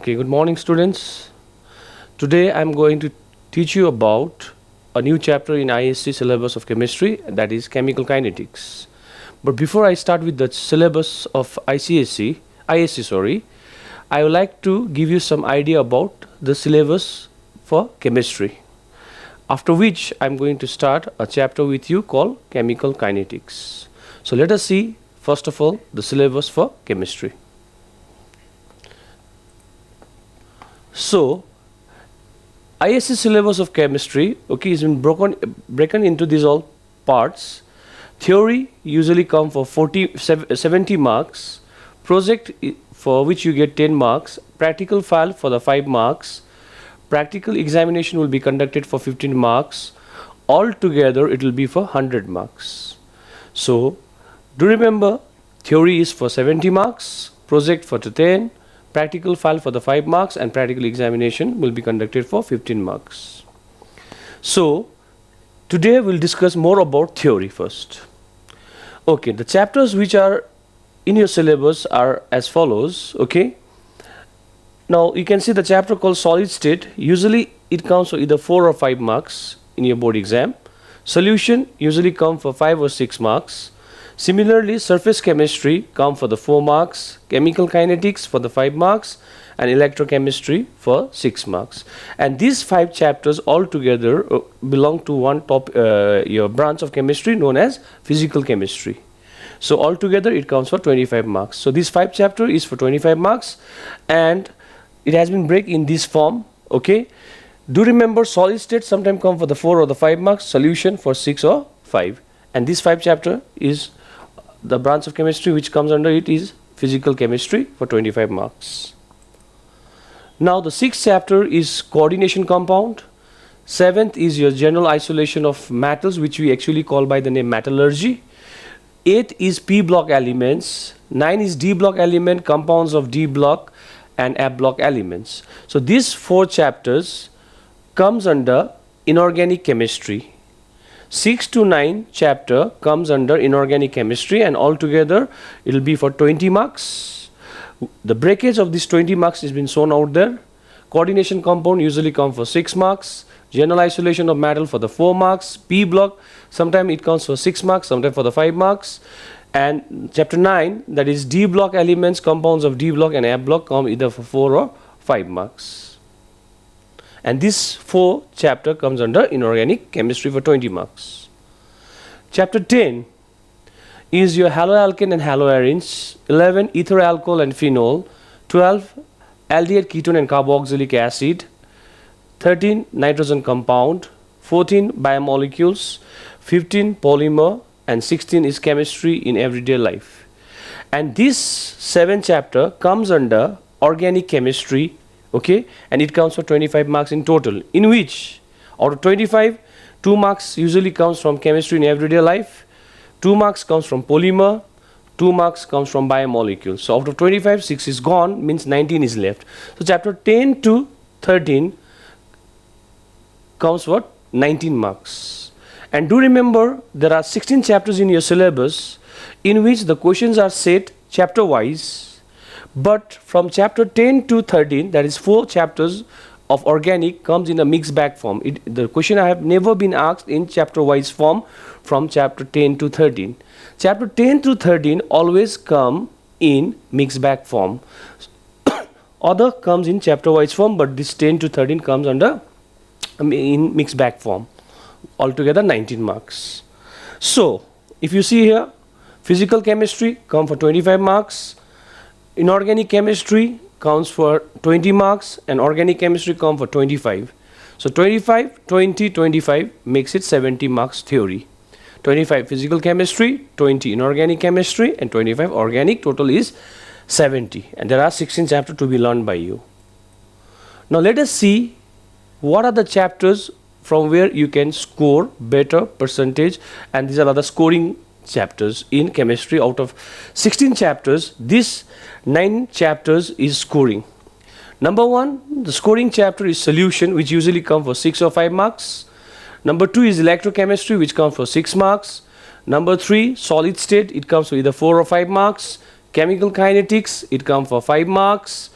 Okay, good morning, students. Today I'm going to teach you about a new chapter in ISC syllabus of chemistry, that is chemical kinetics. But before I start with the syllabus of ISC, I would like to give you some idea about the syllabus for chemistry. After which I'm going to start a chapter with you called chemical kinetics. So let us see first of all the syllabus for chemistry. So, ISC syllabus of chemistry, okay, is been broken into these all parts. Theory usually come for 70 marks, project for which you get 10 marks, practical file for the 5 marks, practical examination will be conducted for 15 marks, altogether it will be for 100 marks. So, do remember, theory is for 70 marks, project for 10, practical file for the 5 marks, and practical examination will be conducted for 15 marks. So, today we'll discuss more about theory first. Okay, the chapters which are in your syllabus are as follows, okay. Now, you can see the chapter called solid state. Usually, it comes for either 4 or 5 marks in your board exam. Solution usually come for 5 or 6 marks. Similarly, surface chemistry come for the 4 marks, chemical kinetics for the 5 marks, and electrochemistry for 6 marks. And these 5 chapters altogether belong to one your branch of chemistry known as physical chemistry. So altogether it counts for 25 marks. So this 5 chapter is for 25 marks, and it has been break in this form. Okay. Do remember, solid state sometimes come for the 4 or the 5 marks, solution for 6 or 5. And this 5 chapter is the branch of chemistry which comes under it is physical chemistry for 25 marks. Now the 6th chapter is coordination compound. 7th is your general isolation of metals, which we actually call by the name metallurgy. 8th is P block elements. 9 is D block element, compounds of D block and F block elements. So these 4 chapters comes under inorganic chemistry. 6 to 9 chapter comes under inorganic chemistry, and altogether it will be for 20 marks. The breakage of this 20 marks has been shown out there. Coordination compound usually come for 6 marks. General isolation of metal for the 4 marks. P block, sometimes it comes for 6 marks, sometimes for the 5 marks. And chapter 9, that is D block elements, compounds of D block and F block, come either for 4 or 5 marks. And this 4 chapter comes under inorganic chemistry for 20 marks. Chapter 10 is your haloalkane and haloarenes. 11 ether alcohol and phenol. 12 aldehyde ketone and carboxylic acid. 13 nitrogen compound. 14 biomolecules. 15 polymer, and 16 is chemistry in everyday life. And this 7th chapter comes under organic chemistry. Okay, and it counts for 25 marks in total, in which out of 25, 2 marks usually comes from chemistry in everyday life, 2 marks comes from polymer, 2 marks comes from biomolecules. So out of 25, 6 is gone, means 19 is left. So chapter 10 to 13 comes for 19 marks. And do remember, there are 16 chapters in your syllabus in which the questions are set chapter wise. But from chapter 10 to 13, that is 4 chapters of organic, comes in a mixed bag form. The question I have never been asked in chapter wise form from chapter 10 to 13. Chapter 10 to 13 always come in mixed bag form. Other comes in chapter wise form, but this 10 to 13 comes under in mixed bag form. Altogether 19 marks. So if you see here, physical chemistry come for 25 marks. Inorganic chemistry counts for 20 marks, and organic chemistry come for 25. So 25, 20, 25 makes it 70 marks theory. 25 physical chemistry, 20 inorganic chemistry, and 25 organic. Total is 70. And there are 16 chapters to be learned by you. Now let us see what are the chapters from where you can score better percentage, and these are the scoring chapters in chemistry. Out of 16 chapters, this 9 chapters is scoring. Number 1, the scoring chapter is solution, which usually come for 6 or 5 marks. Number 2 is electrochemistry, which comes for 6 marks. Number 3, solid state, it comes for either 4 or 5 marks. Chemical kinetics, it comes for 5 marks.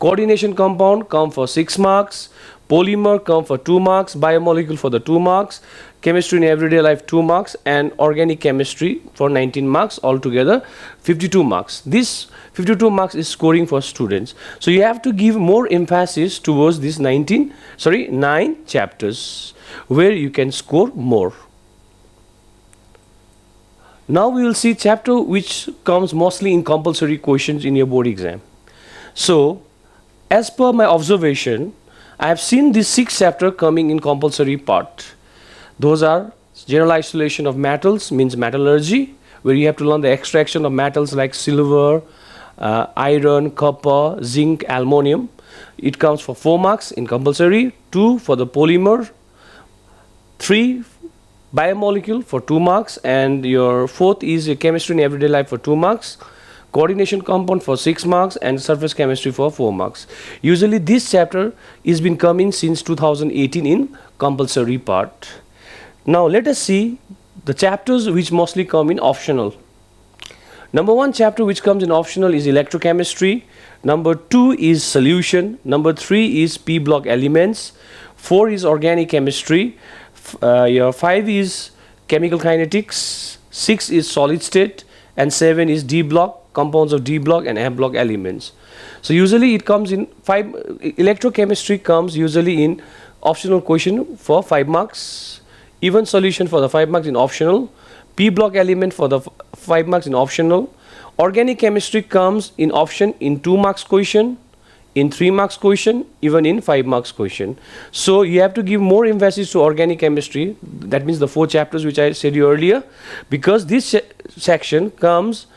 Coordination compound come for 6 marks. Polymer come for 2 marks. Biomolecule for the 2 marks. Chemistry in everyday life 2 marks, and organic chemistry for 19 marks, altogether 52 marks. This 52 marks is scoring for students. So you have to give more emphasis towards these 9 chapters where you can score more. Now we will see chapter which comes mostly in compulsory questions in your board exam. So as per my observation, I have seen this 6th chapter coming in compulsory part. Those are general isolation of metals, means metallurgy, where you have to learn the extraction of metals like silver, iron, copper, zinc, aluminum. It comes for 4 marks in compulsory, 2 for the polymer, 3 biomolecule for 2 marks, and your 4th is chemistry in everyday life for 2 marks. Coordination compound for 6 marks, and surface chemistry for 4 marks. Usually this chapter is been coming since 2018 in compulsory part. Now let us see the chapters which mostly come in optional. Number 1 chapter which comes in optional is electrochemistry. Number 2 is solution. Number 3 is P block elements. 4 is organic chemistry. Your 5 is chemical kinetics. 6 is solid state, and 7 is D block, compounds of D block and F block elements. So usually it comes in 5. Electrochemistry comes usually in optional question for 5 marks. Even solution for the 5 marks in optional. P block element for the 5 marks in optional. Organic chemistry comes in option in 2 marks question, in 3 marks question, even in 5 marks question. So you have to give more emphasis to organic chemistry. That means the 4 chapters which I said you earlier, because this section comes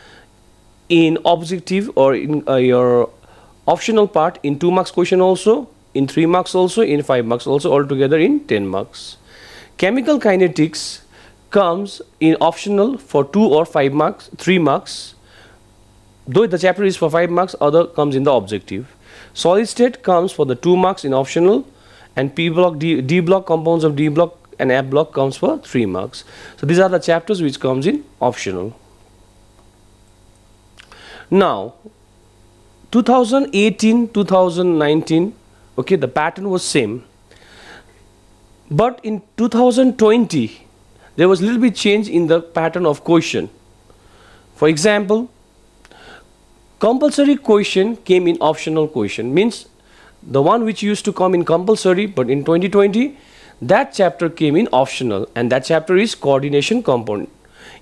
in objective or in your optional part in 2 marks question also, in 3 marks also, in 5 marks also, altogether in 10 marks. Chemical kinetics comes in optional for 2 or 5 marks, 3 marks. Though the chapter is for 5 marks, other comes in the objective. Solid state comes for the 2 marks in optional, and P block, D block, compounds of D block and F block comes for 3 marks. So these are the chapters which comes in optional. Now 2018, 2019, okay, the pattern was same. But in 2020, there was a little bit change in the pattern of question. For example, compulsory question came in optional question, means the one which used to come in compulsory, but in 2020, that chapter came in optional, and that chapter is coordination compound.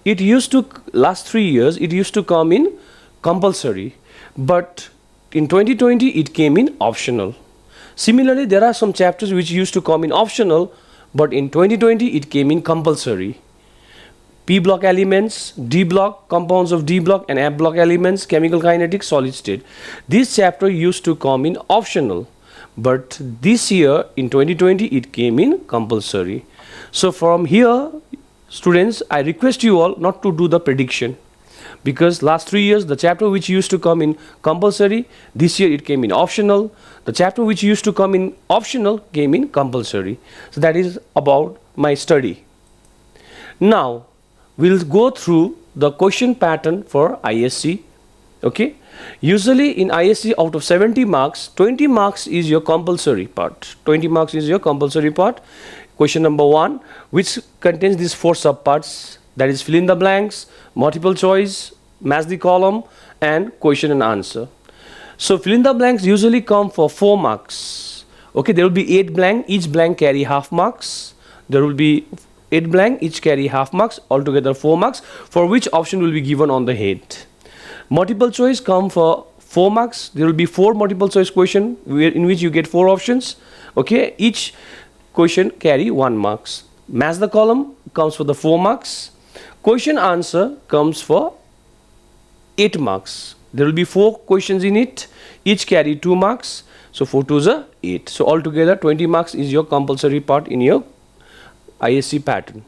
It used to, last 3 years, it used to come in compulsory, but in 2020, it came in optional. Similarly, there are some chapters which used to come in optional, but in 2020 it came in compulsory. P block elements, D block, compounds of D block and F block elements, chemical kinetics, solid state. This chapter used to come in optional, but this year in 2020 it came in compulsory. So from here, students, I request you all not to do the prediction, because last 3 years the chapter which used to come in compulsory, this year it came in optional. The chapter which used to come in optional came in compulsory. So that is about my study. Now we'll go through the question pattern for ISC. Okay, usually in ISC, out of 70 marks, 20 marks is your compulsory part. 20 marks is your compulsory part. Question number 1, which contains these 4 subparts, that is fill in the blanks, multiple choice, match the column, and question and answer. So fill in the blanks usually come for 4 marks. Okay, there will be 8 blank, each blank carry half marks. There will be 8 blank, each carry half marks, altogether 4 marks, for which option will be given on the head. Multiple choice come for 4 marks. There will be 4 multiple choice question in which you get 4 options. Okay, each question carry 1 marks. Match the column comes for the 4 marks. Question answer comes for 8 marks. There will be 4 questions in it, each carry 2 marks. So 4 2s are 8. So altogether 20 marks is your compulsory part in your ISC pattern.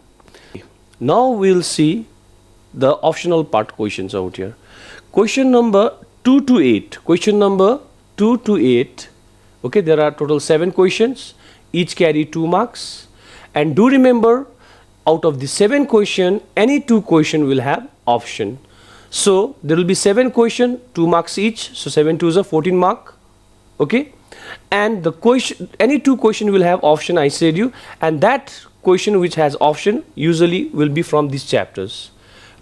Now we'll see the optional part questions out here. Question number 2 to 8. Question number 2 to 8. Okay, there are total 7 questions, each carry 2 marks. And do remember, out of the 7 question, any 2 question will have option. So there will be 7 question, 2 marks each. So 7 2s are 14 mark. Okay, and the question, any two question will have option, I said you, and that question which has option usually will be from these chapters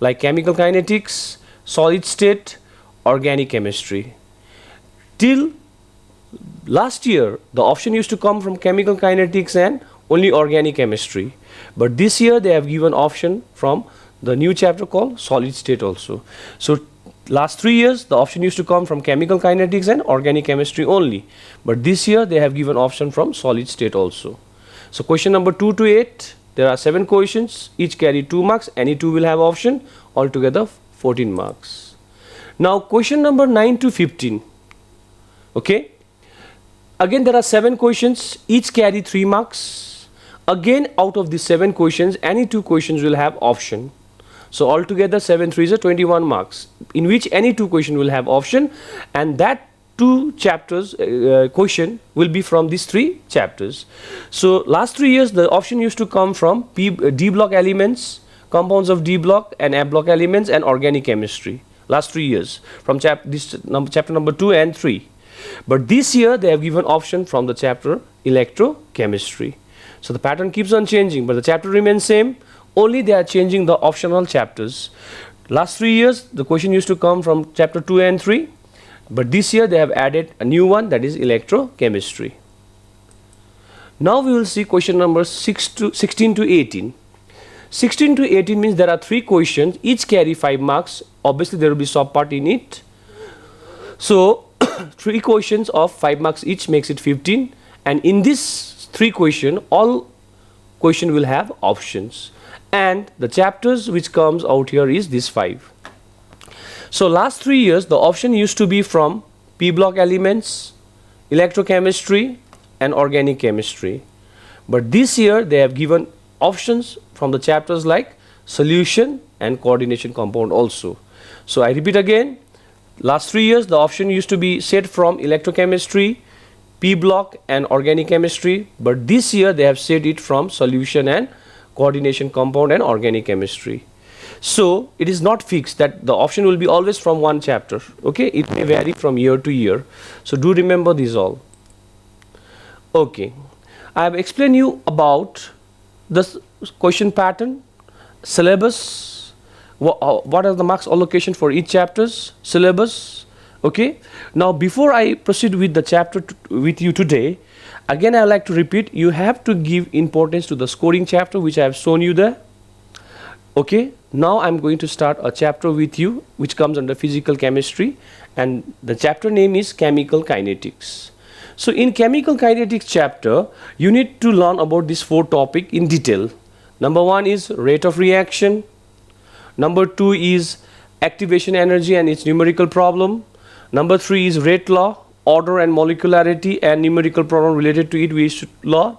like chemical kinetics, solid state, organic chemistry. Till last year the option used to come from chemical kinetics and only organic chemistry, but this year they have given option from the new chapter called solid state also. So last 3 years the option used to come from chemical kinetics and organic chemistry only, but this year they have given option from solid state also. So question number 2 to 8, there are 7 questions, each carry 2 marks, any two will have option, altogether 14 marks. Now question number 9 to 15, okay, again there are 7 questions, each carry 3 marks. Again out of these 7 questions, any two questions will have option. So altogether 7 3s are 21 marks, in which any two question will have option, and that two chapters question will be from these 3 chapters. So last 3 years the option used to come from D block elements, compounds of D block and F block elements, and organic chemistry. Last 3 years from chapter number 2 and 3. But this year they have given option from the chapter electrochemistry. So the pattern keeps on changing, but the chapter remains same, only they are changing the optional chapters. Last 3 years the question used to come from chapter 2 and 3, but this year they have added a new one, that is electrochemistry. Now we will see question number 16 to 18. 16 to 18 means there are 3 questions, each carry 5 marks. Obviously there will be sub part in it. So 3 questions of 5 marks each makes it 15, and in this 3 question all question will have options, and the chapters which comes out here is this 5. So last 3 years the option used to be from P block elements, electrochemistry and organic chemistry, but this year they have given options from the chapters like solution and coordination compound also. So I repeat again, last 3 years the option used to be set from electrochemistry, P block and organic chemistry, but this year they have set it from solution and coordination compound and organic chemistry. So it is not fixed that the option will be always from one chapter, okay, it may vary from year to year. So do remember these all. Okay, I have explained you about the question pattern, syllabus, what are the marks allocation for each chapters, syllabus. Okay, now before I proceed with the chapter with you today, again I would like to repeat, you have to give importance to the scoring chapter which I have shown you there. Okay, now I am going to start a chapter with you which comes under physical chemistry, and the chapter name is chemical kinetics. So in chemical kinetics chapter you need to learn about this 4 topic in detail. Number 1 is rate of reaction, number 2 is activation energy and its numerical problem, number 3 is rate law, order and molecularity and numerical problem related to it we should learn.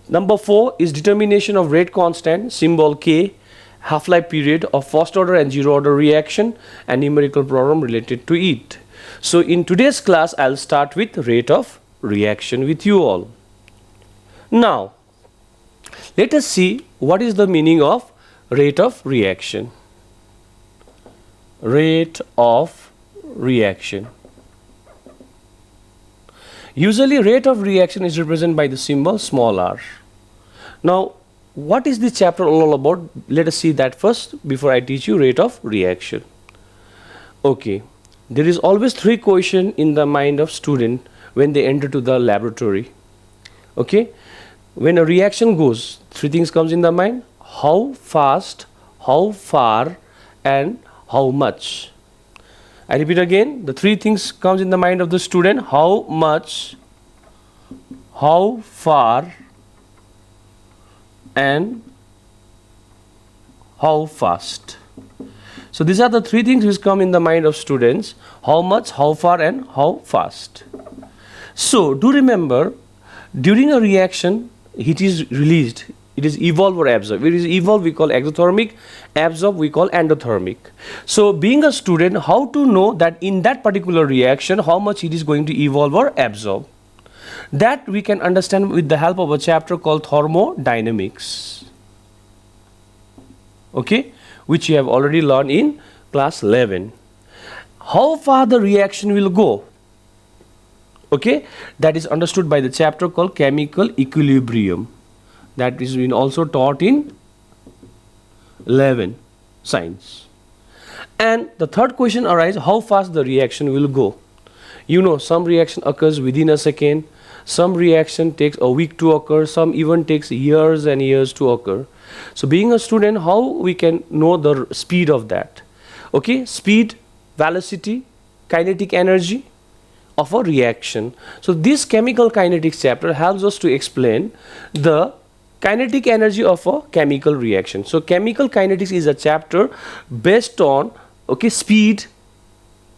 Number 4 is determination of rate constant, symbol K, half-life period of first order and zero order reaction and numerical problem related to it. So in today's class I'll start with rate of reaction with you all. Now let us see what is the meaning of rate of reaction. Rate of reaction. Usually rate of reaction is represented by the symbol small r. Now what is this chapter all about? Let us see that first before I teach you rate of reaction. Okay, there is always 3 questions in the mind of student when they enter to the laboratory. Okay, when a reaction goes, 3 things comes in the mind: how fast, how far and how much. I repeat again, the 3 things comes in the mind of the student: how much, how far and how fast. So these are the 3 things which come in the mind of students: how much, how far and how fast. So do remember, during a reaction heat is released, it is evolve or absorb. It is evolve we call exothermic, absorb we call endothermic. So being a student, how to know that in that particular reaction how much heat is going to evolve or absorb? That we can understand with the help of a chapter called thermodynamics, okay, which you have already learned in class 11. How far the reaction will go, Okay, that is understood by the chapter called chemical equilibrium. That is been also taught in 11 science. And the third question arises, how fast the reaction will go. You know, some reaction occurs within a second, some reaction takes a week to occur, some even takes years and years to occur. So being a student, how we can know the speed of that? Okay, speed, velocity, kinetic energy of a reaction. So this chemical kinetics chapter helps us to explain the kinetic energy of a chemical reaction. So chemical kinetics is a chapter based on, okay, speed,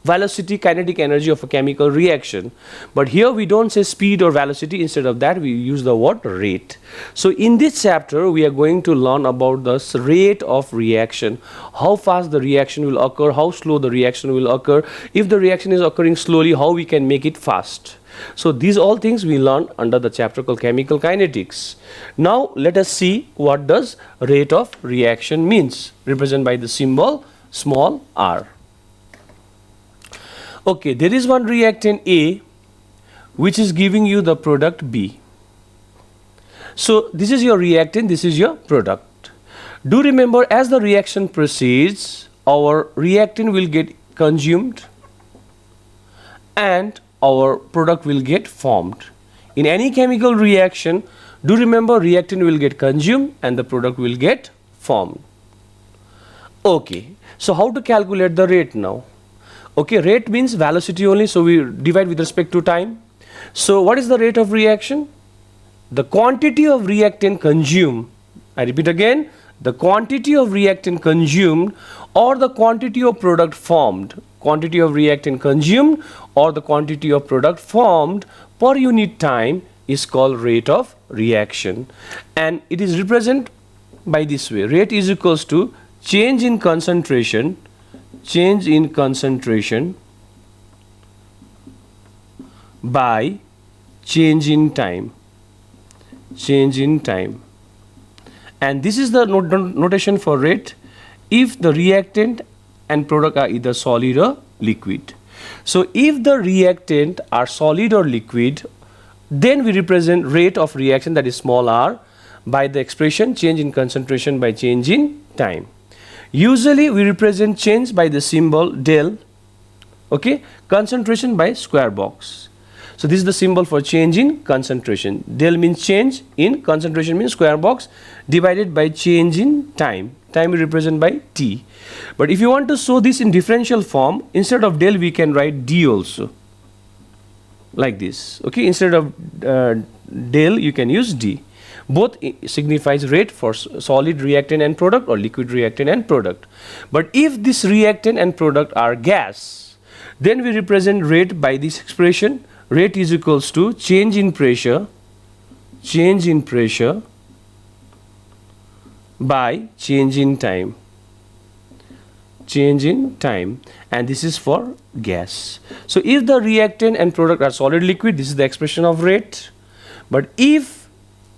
velocity, kinetic energy of a chemical reaction. But here we don't say speed or velocity. Instead of that, we use the word rate. So in this chapter, we are going to learn about the rate of reaction, how fast the reaction will occur, how slow the reaction will occur. If the reaction is occurring slowly, how we can make it fast. So these all things we learn under the chapter called chemical kinetics. Now let us see what does rate of reaction means, represented by the symbol small r. Okay, there is one reactant A which is giving you the product B. So this is your reactant, this is your product. Do remember, as the reaction proceeds, our reactant will get consumed and our product will get formed. In any chemical reaction, do remember, reactant will get consumed and the product will get formed. Okay, so how to calculate the rate now? Okay, rate means velocity only, so we divide with respect to time. So what is the rate of reaction? The quantity of reactant consumed, I repeat again, the quantity of reactant consumed or the quantity of product formed, quantity of reactant consumed or the quantity of product formed per unit time is called rate of reaction. And it is represented by this way: rate is equals to change in concentration by change in time. And this is the notation for rate if the reactant and product are either solid or liquid. So if the reactant are solid or liquid, then we represent rate of reaction, that is small r, by the expression change in concentration by change in time. Usually we represent change by the symbol del, okay, concentration by square box. So this is the symbol for change in concentration. Del means change, in concentration means square box, divided by change in time. Time we represent by t. But if you want to show this in differential form, instead of del we can write d also, like this. Okay, instead of del you can use d. Both signifies rate for solid reactant and product or liquid reactant and product. But if this reactant and product are gas, then we represent rate by this expression. Rate is equals to change in pressure by change in time. And this is for gas. So if the reactant and product are solid liquid, this is the expression of rate. But if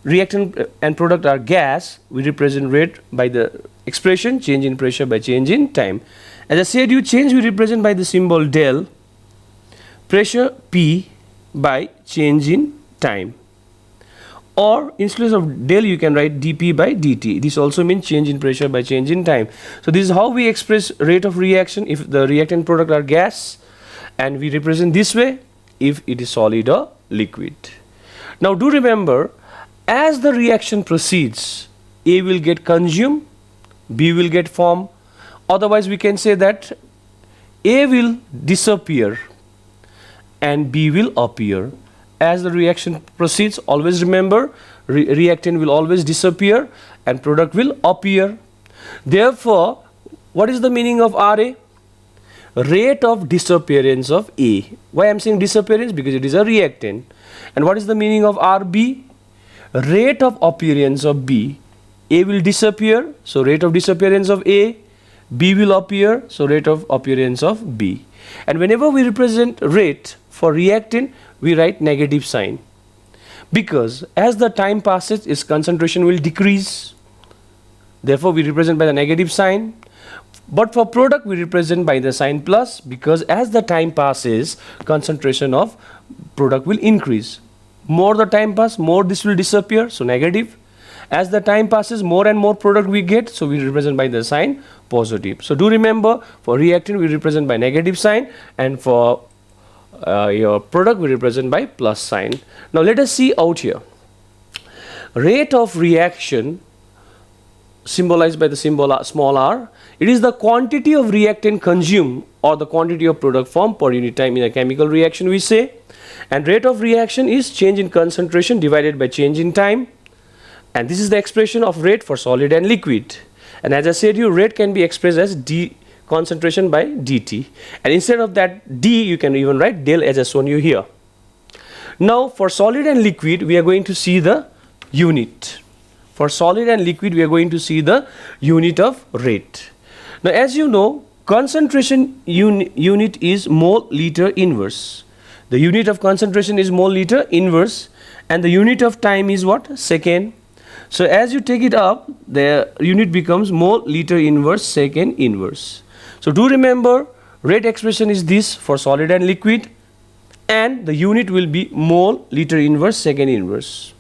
reactant and product are gas, we represent rate by the expression change in pressure by change in time. As I said, you change we represent by the symbol del, pressure P by change in time. Or instead of del you can write dP by dt. This also means change in pressure by change in time. So this is how we express rate of reaction if the reactant product are gas, and we represent this way if it is solid or liquid. Now do remember, as the reaction proceeds, A will get consumed, B will get formed. Otherwise we can say that A will disappear and B will appear. As the reaction proceeds, always remember, reactant will always disappear and product will appear. Therefore, what is the meaning of RA? Rate of disappearance of A. Why I am saying disappearance? Because it is a reactant. And what is the meaning of RB? Rate of appearance of B. A will disappear, so rate of disappearance of A. B will appear, so rate of appearance of B. And whenever we represent rate for reactant, we write negative sign, because as the time passes its concentration will decrease. Therefore we represent by the negative sign. But for product, we represent by the sign plus, because as the time passes, concentration of product will increase. More the time pass, more this will disappear, so negative. As the time passes, more and more product we get, so we represent by the sign positive. So do remember, for reactant we represent by negative sign, and for your product we represent by plus sign. Now let us see out here. Rate of reaction, symbolized by the symbol small r, it is the quantity of reactant consumed or the quantity of product formed per unit time in a chemical reaction, we say. And rate of reaction is change in concentration divided by change in time. And this is the expression of rate for solid and liquid. And as I said, your rate can be expressed as d concentration by dt. And instead of that d, you can even write del, as I shown you here. Now for solid and liquid, we are going to see the unit. For solid and liquid, we are going to see the unit of rate. Now as you know, concentration unit is mole liter inverse. The unit of concentration is mole liter inverse, and the unit of time is what? Second. So as you take it up, the unit becomes mole liter inverse second inverse. So do remember, rate expression is this for solid and liquid, and the unit will be mole liter inverse second inverse.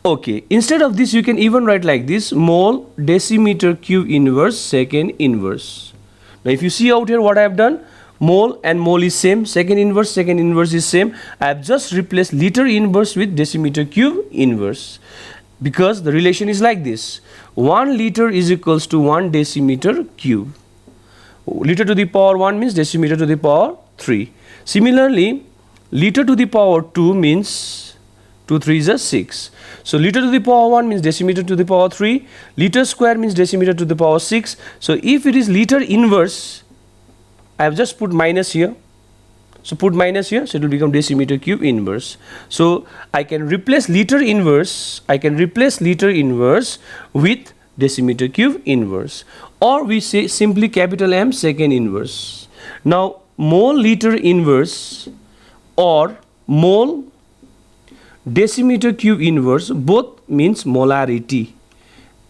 Okay, instead of this you can even write like this, mole decimeter cube inverse second inverse. Now if you see out here what I have done, mole and mole is same, second inverse is same. I have just replaced liter inverse with decimeter cube inverse, because the relation is like this: 1 liter is equals to 1 decimeter cube. Liter to the power 1 means decimeter to the power 3. Similarly, liter to the power 2 means 2 3 is a 6. So liter to the power 1 means decimeter to the power 3. Liter square means decimeter to the power 6. So if it is liter inverse, I have just put minus here. So put minus here, so it will become decimeter cube inverse. So I can replace liter inverse. I can replace liter inverse with decimeter cube inverse, or we say simply capital M second inverse. Now mole liter inverse or mole decimeter cube inverse both means molarity,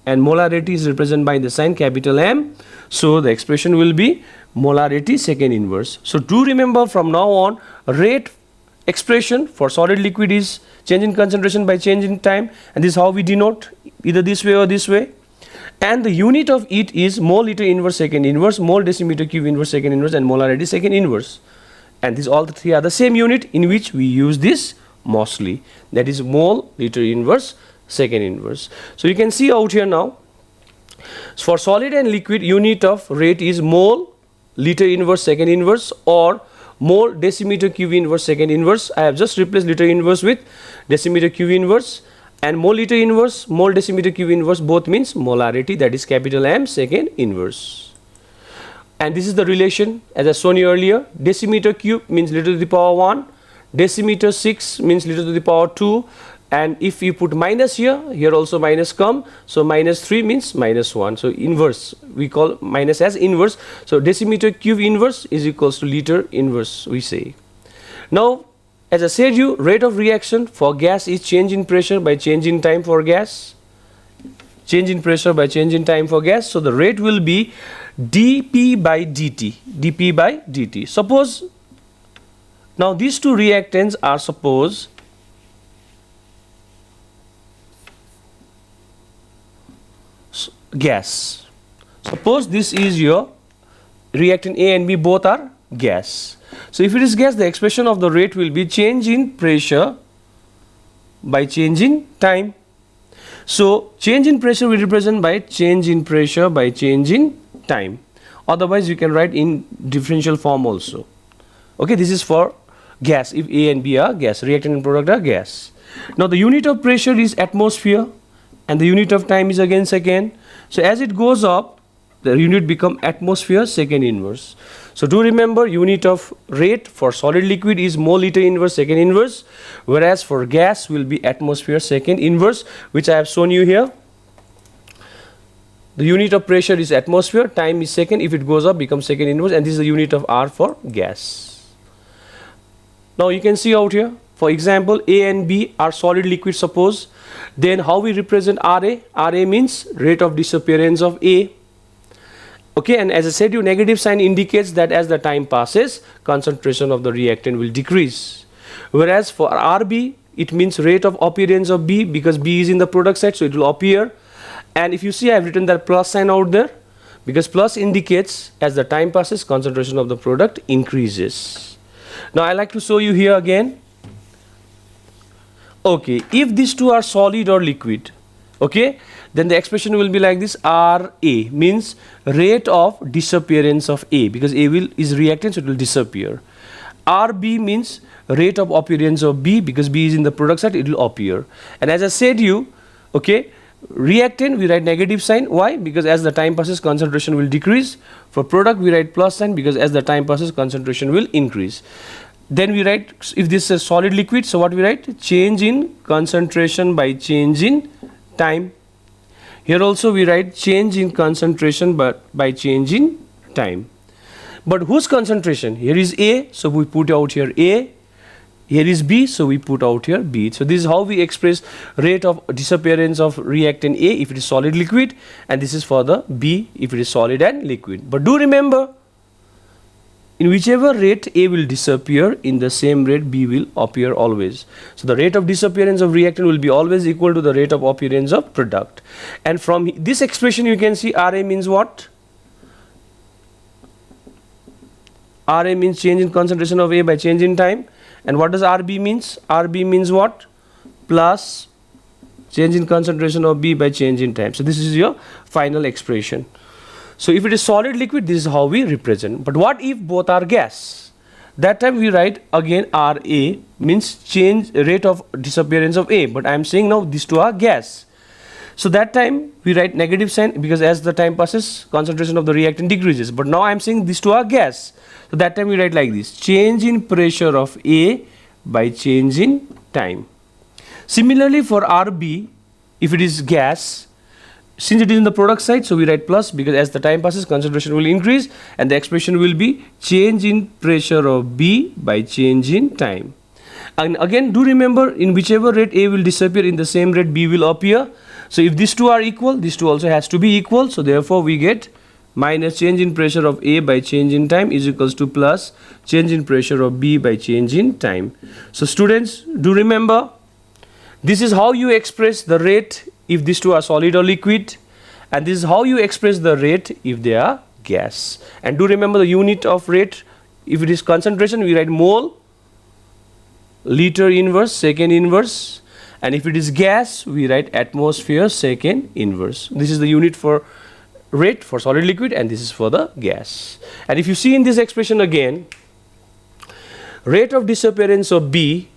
and molarity is represented by the sign capital M. So the expression will be molarity second inverse. So do remember, from now on, rate expression for solid liquid is change in concentration by change in time, and this is how we denote, either this way or this way. And the unit of it is mole liter inverse second inverse, mole decimeter cube inverse second inverse, and molarity second inverse. And these all the three are the same unit in which we use this mostly, that is mole liter inverse second inverse. So you can see out here now, for solid and liquid, unit of rate is mole liter inverse second inverse or mole decimeter cube inverse second inverse. I have just replaced liter inverse with decimeter cube inverse, and mole liter inverse, mole decimeter cube inverse both means molarity, that is capital M second inverse. And this is the relation as I shown you earlier. Decimeter cube means liter to the power 1, decimeter 6 means liter to the power 2, and if you put minus here, here also minus come, so minus 3 means minus 1. So inverse, we call minus as inverse. So decimeter cube inverse is equals to liter inverse, we say. Now as I said you, rate of reaction for gas is change in pressure by change in time for gas. Change in pressure by change in time for gas. So the rate will be dP by dt. dP by dt. Suppose now these two reactants are suppose gas. Suppose this is your reactant A and B, both are gas. So if it is gas, the expression of the rate will be change in pressure by change in time. So change in pressure we represent by change in pressure by change in time. Otherwise you can write in differential form also. Okay, this is for gas if A and B are gas, reactant and product are gas. Now the unit of pressure is atmosphere and the unit of time is again second. So as it goes up, the unit become atmosphere second inverse. So do remember, unit of rate for solid liquid is mole liter inverse second inverse, whereas for gas will be atmosphere second inverse, which I have shown you here. The unit of pressure is atmosphere, time is second, if it goes up becomes second inverse, and this is the unit of R for gas. Now you can see out here, for example, A and B are solid liquid suppose, then how we represent RA? RA means rate of disappearance of A, Okay, and as I said, your negative sign indicates that as the time passes, concentration of the reactant will decrease. Whereas for RB, it means rate of appearance of B, because B is in the product side, so it will appear. And if you see, I have written that plus sign out there, because plus indicates as the time passes, concentration of the product increases. Now I like to show you here again. Okay, if these two are solid or liquid, okay, then the expression will be like this. RA means rate of disappearance of A, because A is reactant, so it will disappear. RB means rate of appearance of B, because B is in the product side, it will appear. And as I said you, okay, reactant we write negative sign. Why? Because as the time passes, concentration will decrease. For product we write plus sign, because as the time passes, concentration will increase. Then we write, if this is a solid liquid, so what we write? Change in concentration by change in time. Here also we write change in concentration by change in time. But whose concentration? Here is A, so we put out here A. Here is B, so we put out here B. So this is how we express rate of disappearance of reactant A if it is solid liquid, and this is for the B if it is solid and liquid. But do remember, in whichever rate A will disappear, in the same rate B will appear always. So the rate of disappearance of reactant will be always equal to the rate of appearance of product. And from this expression you can see RA means what? RA means change in concentration of A by change in time. And what does RB means? RB means what? Plus change in concentration of B by change in time. So this is your final expression. So if it is solid liquid, this is how we represent. But what if both are gas? That time we write again RA means change rate of disappearance of A. But I am saying now these two are gas. So that time we write negative sign, because as the time passes, concentration of the reactant decreases. But now I am saying these two are gas. So that time we write like this: change in pressure of A by change in time. Similarly for RB, if it is gas, since it is in the product side, so we write plus, because as the time passes, concentration will increase, and the expression will be change in pressure of B by change in time. And again, do remember, in whichever rate A will disappear, in the same rate B will appear. So if these two are equal, these two also has to be equal. So therefore we get minus change in pressure of A by change in time is equals to plus change in pressure of B by change in time. So students, do remember, this is how you express the rate if these two are solid or liquid, and this is how you express the rate if they are gas. And do remember the unit of rate. If it is concentration, we write mole, liter inverse, second inverse. And if it is gas, we write atmosphere, second inverse. This is the unit for rate for solid liquid, and this is for the gas. And if you see in this expression again, rate of disappearance of B,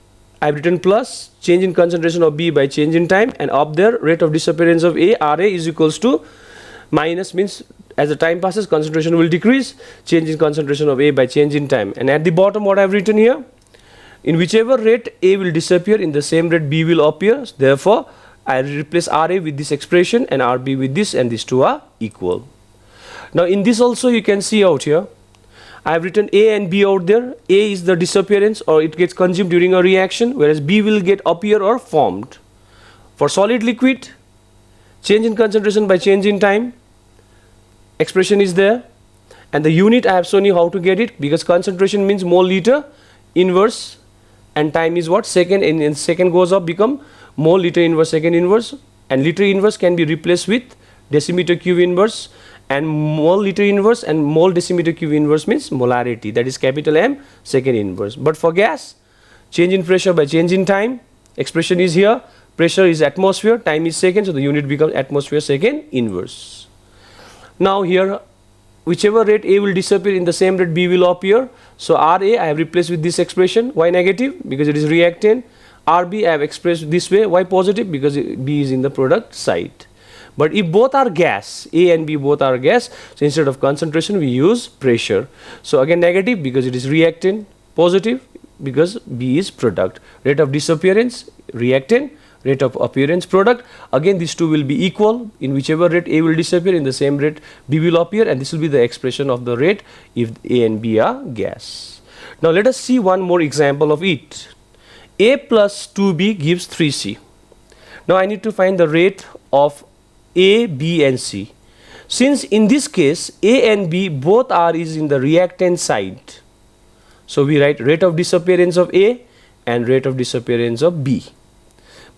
I have written plus change in concentration of B by change in time, and up there rate of disappearance of A, RA, is equals to minus, means as the time passes, concentration will decrease, change in concentration of A by change in time. And at the bottom what I have written here, in whichever rate A will disappear, in the same rate B will appear. Therefore I replace RA with this expression and RB with this, and these two are equal. Now in this also you can see out here, I have written A and B out there. A is the disappearance, or it gets consumed during a reaction, whereas B will get appear or formed. For solid liquid, change in concentration by change in time, expression is there, and the unit I have shown you how to get it, because concentration means mole liter inverse, and time is what? Second, and second goes up, become mole liter inverse, second inverse, and liter inverse can be replaced with decimeter cube inverse, and mole liter inverse and mole decimeter cube inverse means molarity, that is capital M, second inverse. But for gas, change in pressure by change in time, expression is here, pressure is atmosphere, time is second, so the unit becomes atmosphere second inverse. Now here, whichever rate A will disappear, in the same rate B will appear. So RA I have replaced with this expression. Why negative? Because it is reactant. RB I have expressed this way. Why positive? Because B is in the product side. But if both are gas, A and B both are gas, so instead of concentration we use pressure. So again negative because it is reactant, positive because B is product. Rate of disappearance, reactant, rate of appearance, product. Again these two will be equal. In whichever rate A will disappear, in the same rate B will appear, and this will be the expression of the rate if A and B are gas. Now let us see one more example of it. A plus 2B gives 3C. Now I need to find the rate of A, B and C. Since in this case A and B both are is in the reactant side, so we write rate of disappearance of A and rate of disappearance of B.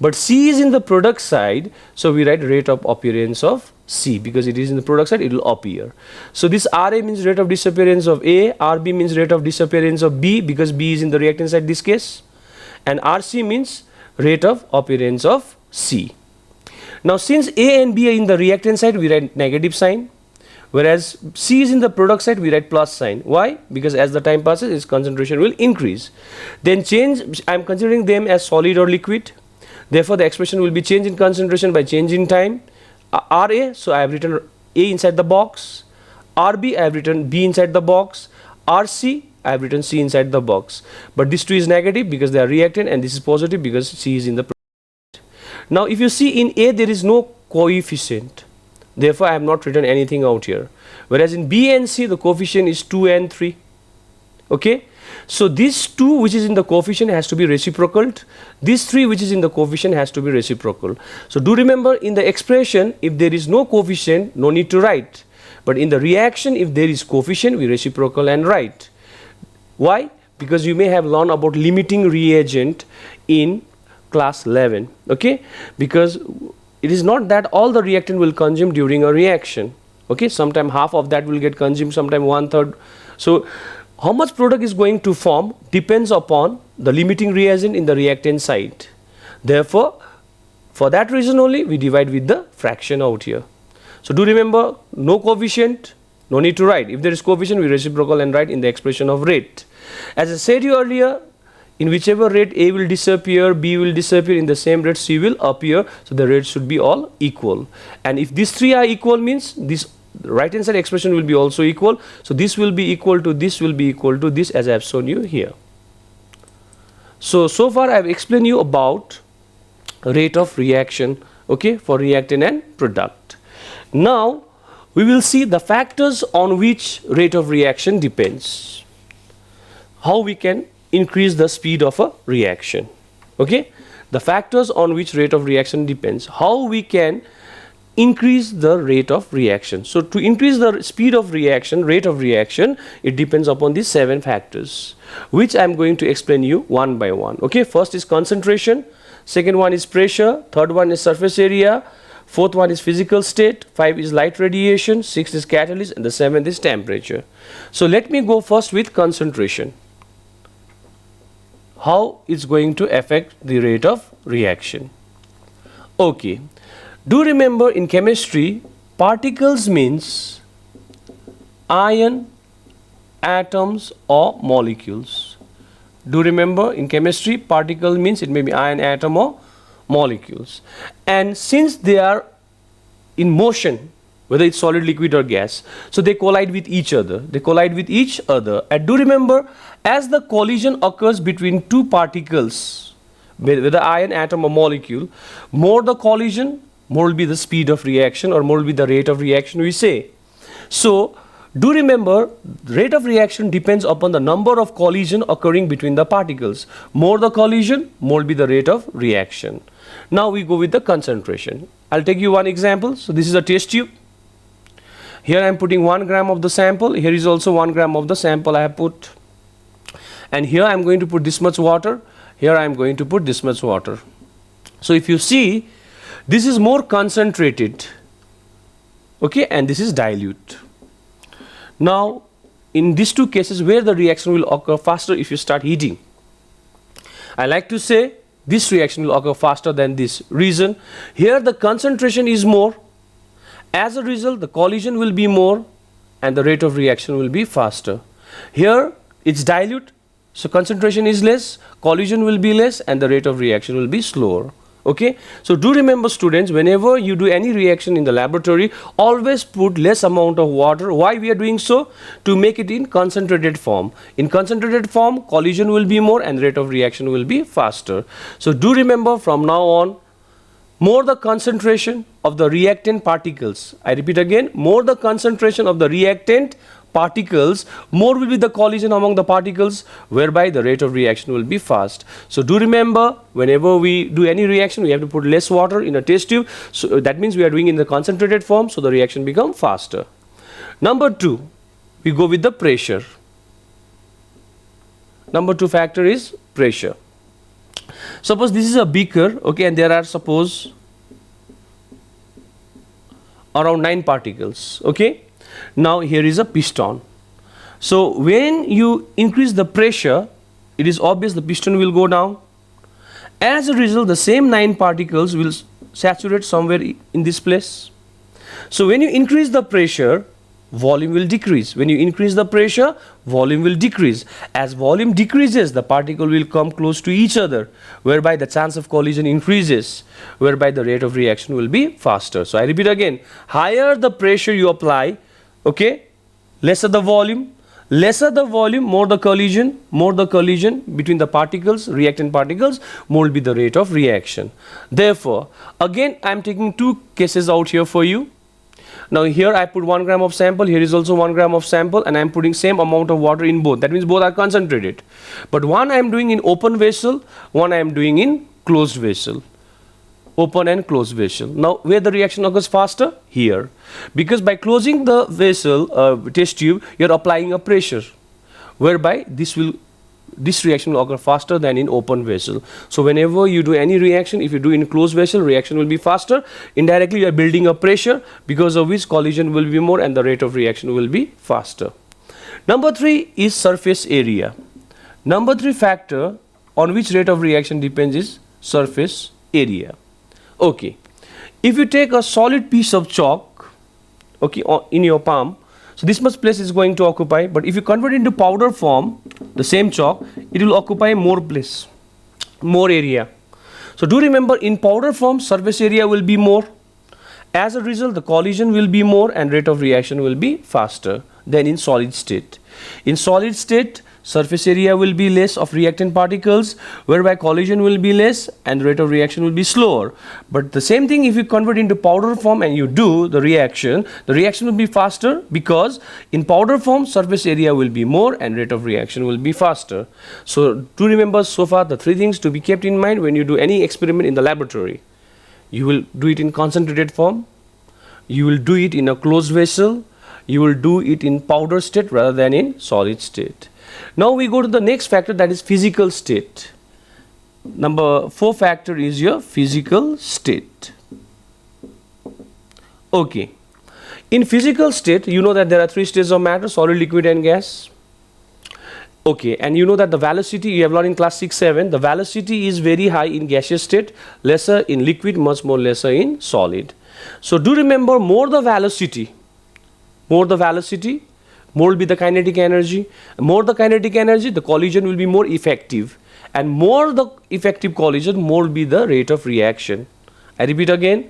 But C is in the product side, so we write rate of appearance of C, because it is in the product side, it will appear. So this RA means rate of disappearance of A, RB means rate of disappearance of B, because B is in the reactant side this case, and RC means rate of appearance of C. Now since A and B are in the reactant side, we write negative sign, whereas C is in the product side, we write plus sign. Why? Because as the time passes, its concentration will increase. Then change, I am considering them as solid or liquid. Therefore, the expression will be change in concentration by change in time. RA, so I have written A inside the box. RB, I have written B inside the box. RC, I have written C inside the box. But this two is negative because they are reactant, and this is positive because C is in the product. Now, if you see in A, there is no coefficient. Therefore, I have not written anything out here. Whereas in B and C, the coefficient is 2 and 3. Okay. So this 2 which is in the coefficient has to be reciprocal. This 3 which is in the coefficient has to be reciprocal. So do remember, in the expression, if there is no coefficient, no need to write. But in the reaction, if there is coefficient, we reciprocal and write. Why? Because you may have learned about limiting reagent in class 11. Okay? Because it is not that all the reactant will consume during a reaction. Okay? Sometime half of that will get consumed, sometime 1/3. So how much product is going to form depends upon the limiting reagent in the reactant side. Therefore, for that reason only, we divide with the fraction out here. So do remember, no coefficient, no need to write. If there is coefficient, we reciprocal and write in the expression of rate. As I said you earlier, in whichever rate A will disappear, B will disappear, in the same rate C will appear. So the rates should be all equal. And if these three are equal, means this right hand side expression will be also equal. So this will be equal to this, will be equal to this, as I have shown you here. So far I have explained you about rate of reaction, okay, for reactant and product. Now we will see the factors on which rate of reaction depends. How we can increase the speed of a reaction. Okay, the factors on which rate of reaction depends. How we can increase the rate of reaction. So to increase the speed of reaction, rate of reaction, it depends upon these 7 factors, which I am going to explain you one by one. Okay, first is concentration, second one is pressure, third one is surface area, fourth one is physical state, 5 is light radiation, 6 is catalyst, and the 7th is temperature. So let me go first with concentration. How it's going to affect the rate of reaction. Okay. Do remember, in chemistry, particles means ion, atoms or molecules. Do remember, in chemistry, particle means it may be ion, atom or molecules. And since they are in motion, whether it's solid, liquid or gas, so they collide with each other. They collide with each other. And do remember, as the collision occurs between two particles, whether ion, atom or molecule, more the collision, more will be the speed of reaction, or more will be the rate of reaction, we say. So do remember, rate of reaction depends upon the number of collision occurring between the particles. More the collision, more will be the rate of reaction. Now we go with the concentration. I'll take you one example. So this is a test tube. Here I am putting 1 gram of the sample. Here is also 1 gram of the sample I have put. And here I am going to put this much water. Here I am going to put this much water. So if you see, this is more concentrated, okay, and this is dilute. Now, in these two cases, where the reaction will occur faster if you start heating? I like to say this reaction will occur faster than this. Reason, here the concentration is more. As a result, the collision will be more and the rate of reaction will be faster. Here, it's dilute, so concentration is less, collision will be less, and the rate of reaction will be slower. Okay, so do remember, students, whenever you do any reaction in the laboratory, always put less amount of water. Why we are doing so? To make it in concentrated form. In concentrated form, collision will be more and rate of reaction will be faster. So do remember, from now on, more the concentration of the reactant particles. I repeat again, more the concentration of the reactant particles, more will be the collision among the particles, whereby the rate of reaction will be fast. So do remember, whenever we do any reaction, we have to put less water in a test tube. So that means we are doing in the concentrated form, so the reaction become faster. Number 2, we go with the pressure. Number 2 factor is pressure. Suppose this is a beaker, okay, and there are, suppose, around 9 particles, okay. Now here is a piston. So when you increase the pressure, it is obvious the piston will go down. As a result, the same 9 particles will saturate somewhere in this place. So when you increase the pressure, volume will decrease. When you increase the pressure, volume will decrease. As volume decreases, the particle will come close to each other, whereby the chance of collision increases, whereby the rate of reaction will be faster. So I repeat again, higher the pressure you apply, okay, lesser the volume, more the collision between the particles, reactant particles, more will be the rate of reaction. Therefore, again I am taking 2 cases out here for you. Now here I put 1 gram of sample, here is also 1 gram of sample, and I am putting same amount of water in both. That means both are concentrated. But one I am doing in open vessel, one I am doing in closed vessel. Open and closed vessel. Now where the reaction occurs faster? Here. Because by closing the vessel, test tube, you are applying a pressure, whereby this reaction will occur faster than in open vessel. So whenever you do any reaction, if you do in closed vessel, reaction will be faster. Indirectly you are building a pressure, because of which collision will be more and the rate of reaction will be faster. Number 3 is surface area. Number 3 factor on which rate of reaction depends is surface area. Okay, if you take a solid piece of chalk, okay, in your palm, so this much place is going to occupy, but if you convert it into powder form, the same chalk, it will occupy more place, more area. So do remember, in powder form, surface area will be more. As a result, the collision will be more and rate of reaction will be faster than in solid state. In solid state, surface area will be less of reactant particles, whereby collision will be less and the rate of reaction will be slower. But the same thing, if you convert into powder form and you do the reaction will be faster, because in powder form surface area will be more and rate of reaction will be faster. So do remember so far the 3 things to be kept in mind when you do any experiment in the laboratory. You will do it in concentrated form, you will do it in a closed vessel, you will do it in powder state rather than in solid state. Now we go to the next factor, that is physical state. Number 4 factor is your physical state. Okay. In physical state, you know that there are 3 states of matter: solid, liquid and gas. Okay, and you know that the velocity, you have learned in class 6-7, the velocity is very high in gaseous state, lesser in liquid, much more lesser in solid. So do remember, more the velocity, more will be the kinetic energy. More the kinetic energy, the collision will be more effective. And more the effective collision, more will be the rate of reaction. I repeat again,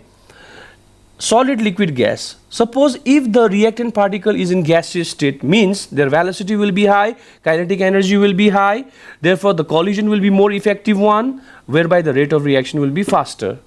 solid, liquid, gas. Suppose if the reactant particle is in gaseous state, means their velocity will be high, kinetic energy will be high, therefore the collision will be more effective one, whereby the rate of reaction will be faster.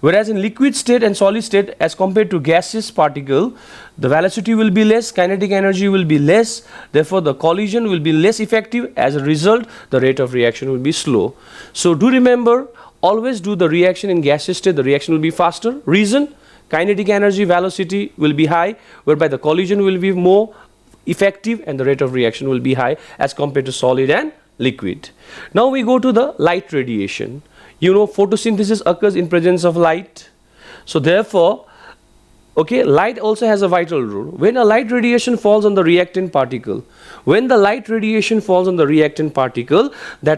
Whereas in liquid state and solid state, as compared to gaseous particle, the velocity will be less, kinetic energy will be less, therefore the collision will be less effective. As a result, the rate of reaction will be slow. So do remember, always do the reaction in gaseous state, the reaction will be faster. Reason: kinetic energy, velocity will be high, whereby the collision will be more effective and the rate of reaction will be high as compared to solid and liquid. Now we go to the light radiation. You know, photosynthesis occurs in presence of light. So therefore, okay, light also has a vital role. When a light radiation falls on the reactant particle, that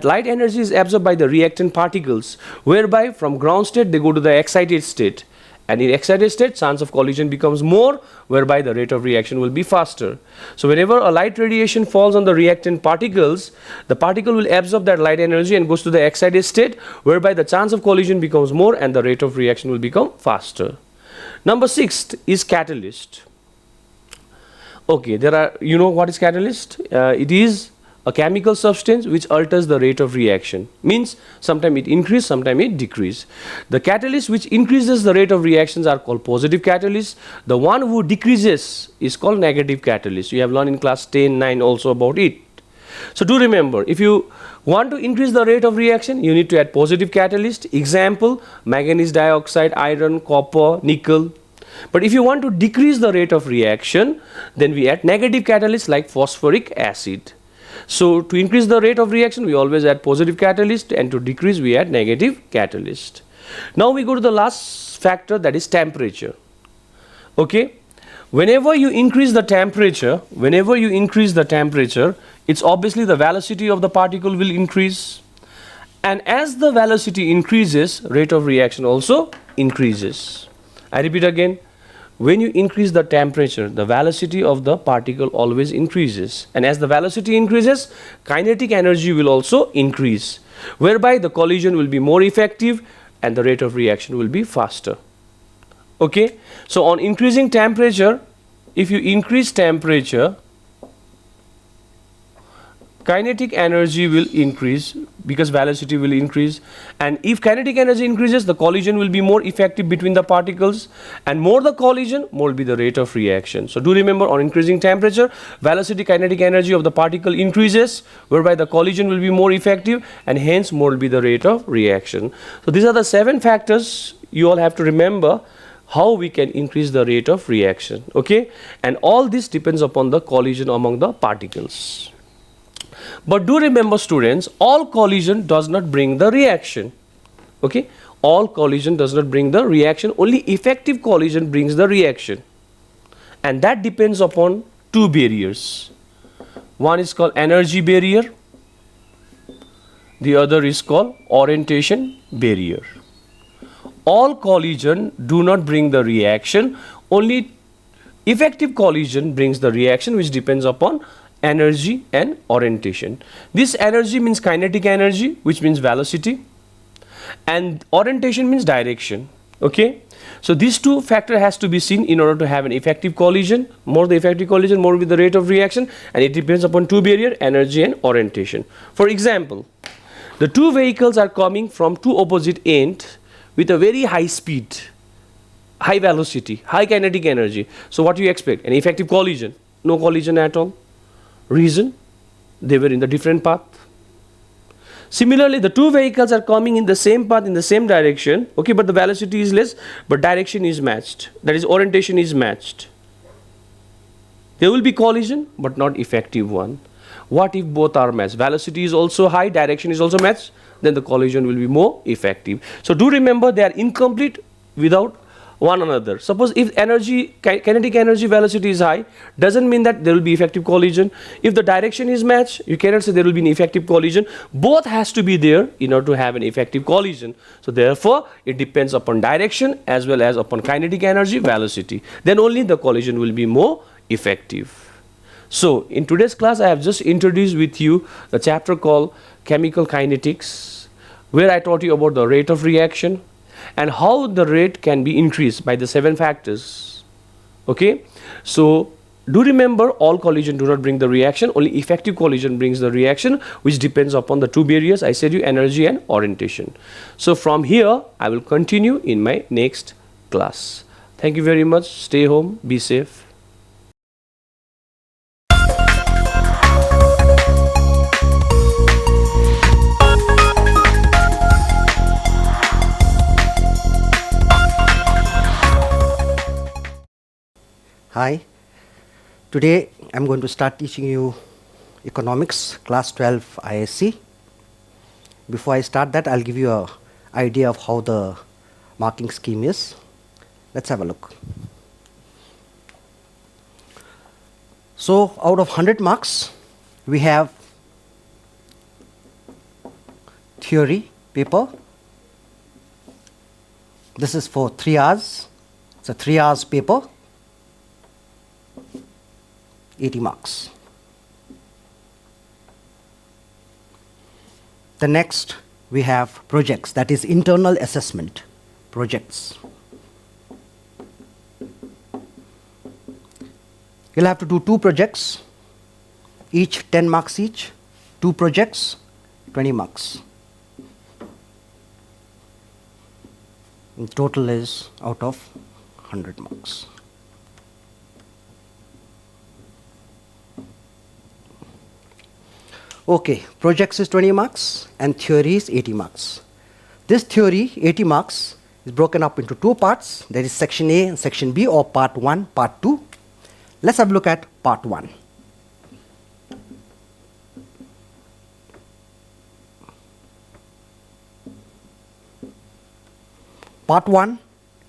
light energy is absorbed by the reactant particles, whereby from ground state they go to the excited state. And in excited state, chance of collision becomes more, whereby the rate of reaction will be faster. So whenever a light radiation falls on the reactant particles, the particle will absorb that light energy and goes to the excited state, whereby the chance of collision becomes more and the rate of reaction will become faster. Number 6 is catalyst. Okay, you know what is catalyst? It is a chemical substance which alters the rate of reaction. Means sometimes it increase, sometimes it decrease. The catalyst which increases the rate of reactions are called positive catalyst. The one who decreases is called negative catalyst. You have learned in class 10, 9 also about it. So do remember, if you want to increase the rate of reaction, you need to add positive catalyst. Example, manganese dioxide, iron, copper, nickel. But if you want to decrease the rate of reaction, then we add negative catalyst like phosphoric acid. So to increase the rate of reaction, we always add positive catalyst, and to decrease, we add negative catalyst. Now we go to the last factor, that is temperature. Okay, whenever you increase the temperature, it's obviously the velocity of the particle will increase, and as the velocity increases, rate of reaction also increases. I repeat again, when you increase the temperature, the velocity of the particle always increases, and as the velocity increases, kinetic energy will also increase, whereby the collision will be more effective and the rate of reaction will be faster. Okay, so on increasing temperature, if you increase temperature, kinetic energy will increase because velocity will increase, and if kinetic energy increases, the collision will be more effective between the particles, and more the collision, more will be the rate of reaction. So do remember, on increasing temperature, velocity, kinetic energy of the particle increases, whereby the collision will be more effective, and hence more will be the rate of reaction. So these are the 7 factors you all have to remember how we can increase the rate of reaction. Okay, and all this depends upon the collision among the particles. But do remember, students, all collision does not bring the reaction. Okay, all collision does not bring the reaction, only effective collision brings the reaction, and that depends upon 2 barriers. One is called energy barrier, the other is called orientation barrier. All collision do not bring the reaction, only effective collision brings the reaction, which depends upon energy and orientation. This energy means kinetic energy, which means velocity, and orientation means direction. Okay, so these 2 factors has to be seen in order to have an effective collision. More the effective collision, more with the rate of reaction, and it depends upon 2 barriers, energy and orientation. For example, the 2 vehicles are coming from 2 opposite ends with a very high speed, high velocity, high kinetic energy. So what do you expect? An effective collision? No collision at all. Reason? They were in the different path. Similarly, the 2 vehicles are coming in the same path, in the same direction, okay, but the velocity is less, but direction is matched, that is, orientation is matched. There will be collision, but not effective one. What if both are matched? Velocity is also high, direction is also matched, then the collision will be more effective. So do remember, they are incomplete without one another. Suppose if kinetic energy, velocity is high, doesn't mean that there will be effective collision. If the direction is matched, you cannot say there will be an effective collision. Both has to be there in order to have an effective collision. So therefore, it depends upon direction as well as upon kinetic energy, velocity. Then only the collision will be more effective. So in today's class, I have just introduced with you the chapter called Chemical Kinetics, where I taught you about the rate of reaction and how the rate can be increased by the 7 factors. Okay, so do remember, all collision do not bring the reaction, only effective collision brings the reaction, which depends upon the 2 barriers I said you, energy and orientation. So from here I will continue in my next class. Thank you very much. Stay home, be safe. Hi, today I'm going to start teaching you economics, class 12 ISC. Before I start that, I'll give you an idea of how the marking scheme is. Let's have a look. So out of 100 marks, we have theory paper. This is for 3 hours. It's a 3 hours paper. 80 marks. The next we have projects, that is internal assessment projects. You'll have to do 2 projects, each 10 marks each. 2 projects, 20 marks. And total is out of 100 marks. Okay, projects is 20 marks and theory is 80 marks. This theory, 80 marks, is broken up into 2 parts. There is section A and section B, or part 1, part 2. Let's have a look at part 1. Part 1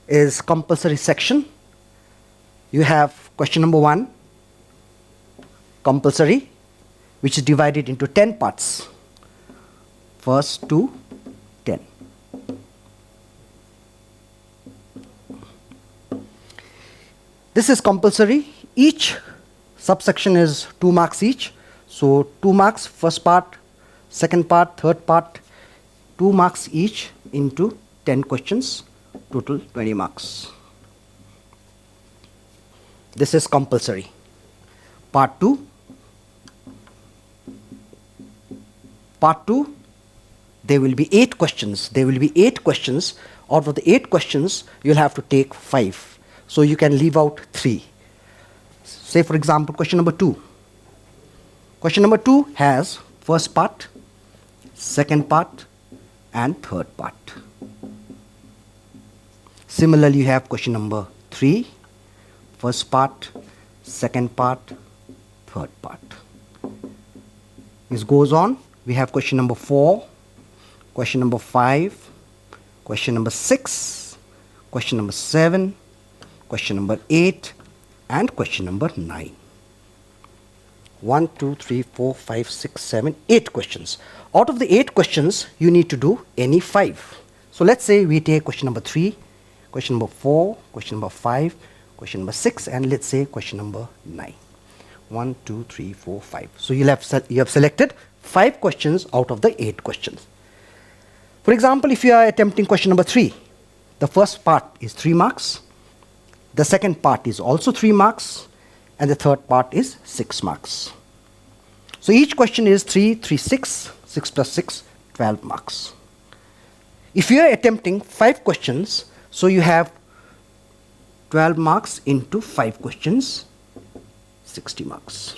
is compulsory section. You have question number 1, compulsory, which is divided into 10 parts, 1st to 10. This is compulsory. Each subsection is 2 marks each. So 2 marks, first part, second part, third part, 2 marks each into 10 questions, total 20 marks. This is compulsory. Part 2. Part 2, there will be 8 questions. There will be 8 questions. Out of the 8 questions, you'll have to take 5. So you can leave out 3. Say, for example, question number 2. Question number 2 has first part, second part, and third part. Similarly, you have question number 3, first part, second part, third part. This goes on. We have question number 4, question number 5, question number 6, question number 7, question number 8, and question number 9. 1, 2, 3, 4, 5, 6, 7, 8 questions. Out of the 8 questions, you need to do any 5. So let's say we take question number 3, question number 4, question number 5, question number 6, and let's say question number 9. 1, 2, 3, 4, 5. So you have selected 5 questions out of the 8 questions. For example, if you are attempting question number 3, the first part is 3 marks, the second part is also 3 marks, and the third part is 6 marks. So each question is 3, 3, 6, 6 plus 6, 12 marks. If you are attempting 5 questions, so you have 12 marks into 5 questions, 60 marks.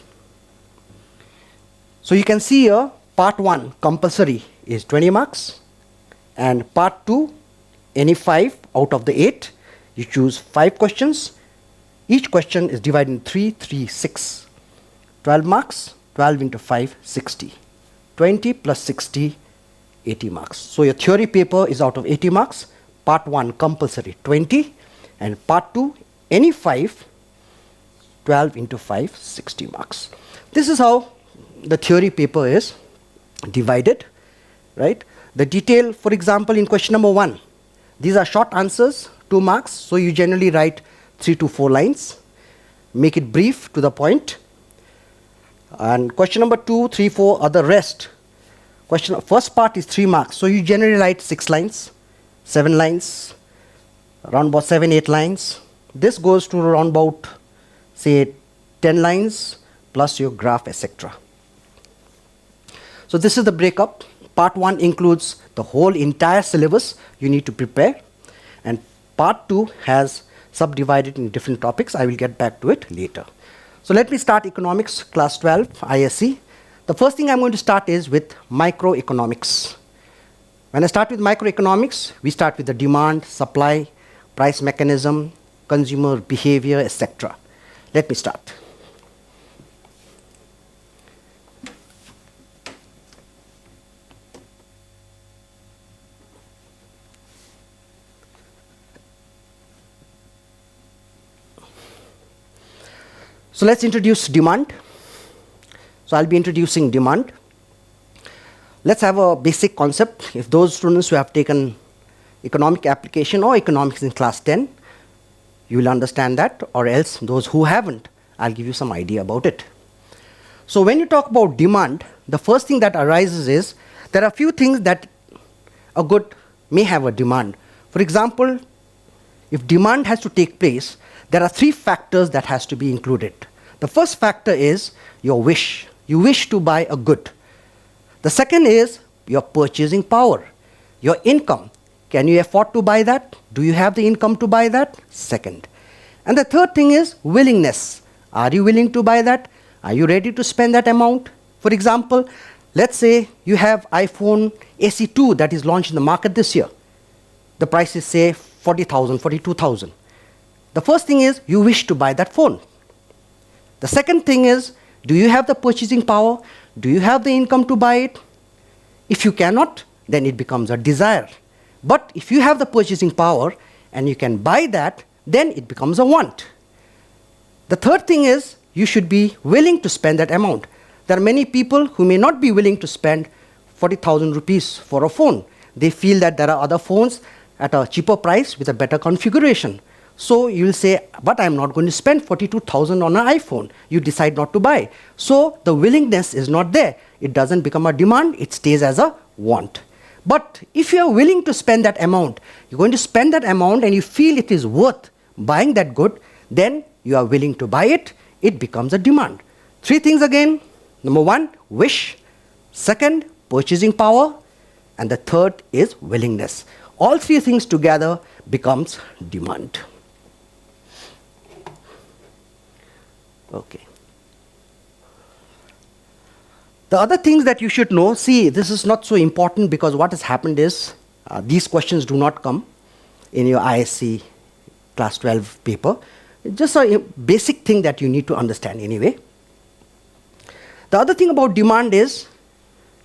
So you can see here, part 1, compulsory, is 20 marks, and part 2, any 5 out of the 8, you choose 5 questions. Each question is divided into 3, 3, 6. 12 marks, 12 into 5, 60. 20 plus 60, 80 marks. So your theory paper is out of 80 marks. Part 1, compulsory, 20. And part 2, any 5, 12 into 5, 60 marks. This is how the theory paper is divided, right? The detail, for example, in question number 1, these are short answers, 2 marks. So you generally write 3 to 4 lines. Make it brief, to the point. And question number 2, 3, 4 are the rest. First part is 3 marks. So you generally write 6 lines, 7 lines, around about 7, 8 lines. This goes to around about, say, 10 lines plus your graph, etc. So this is the breakup. Part 1 includes the whole entire syllabus you need to prepare. And part 2 has subdivided in different topics. I will get back to it later. So let me start economics, class 12, ISC. The first thing I'm going to start is with microeconomics. When I start with microeconomics, we start with the demand, supply, price mechanism, consumer behavior, etc. Let me start. So let's introduce demand. So I'll be introducing demand. Let's have a basic concept. If those students who have taken economic application or economics in class 10, you will understand that, or else those who haven't, I'll give you some idea about it. So when you talk about demand, the first thing that arises is there are few things that a good may have a demand. For example, if demand has to take place, there are 3 factors that has to be included. The first factor is your wish. You wish to buy a good. The second is your purchasing power, your income. Can you afford to buy that? Do you have the income to buy that? Second. And the third thing is willingness. Are you willing to buy that? Are you ready to spend that amount? For example, let's say you have iPhone SE2 that is launched in the market this year. The price is say 40,000, 42,000. The first thing is you wish to buy that phone. The second thing is, do you have the purchasing power? Do you have the income to buy it? If you cannot, then it becomes a desire. But if you have the purchasing power and you can buy that, then it becomes a want. The third thing is you should be willing to spend that amount. There are many people who may not be willing to spend 40,000 rupees for a phone. They feel that there are other phones at a cheaper price with a better configuration. So you will say, but I'm not going to spend 42,000 on an iPhone. You decide not to buy. So the willingness is not there. It doesn't become a demand, it stays as a want. But if you are willing to spend that amount, you're going to spend that amount and you feel it is worth buying that good, then you are willing to buy it, it becomes a demand. Three things again. Number one, wish. Second, purchasing power. And the third is willingness. All three things together becomes demand. Okay. The other things that you should know, see, this is not so important because what has happened is these questions do not come in your ISC class 12 paper. It's just a basic thing that you need to understand anyway. The other thing about demand is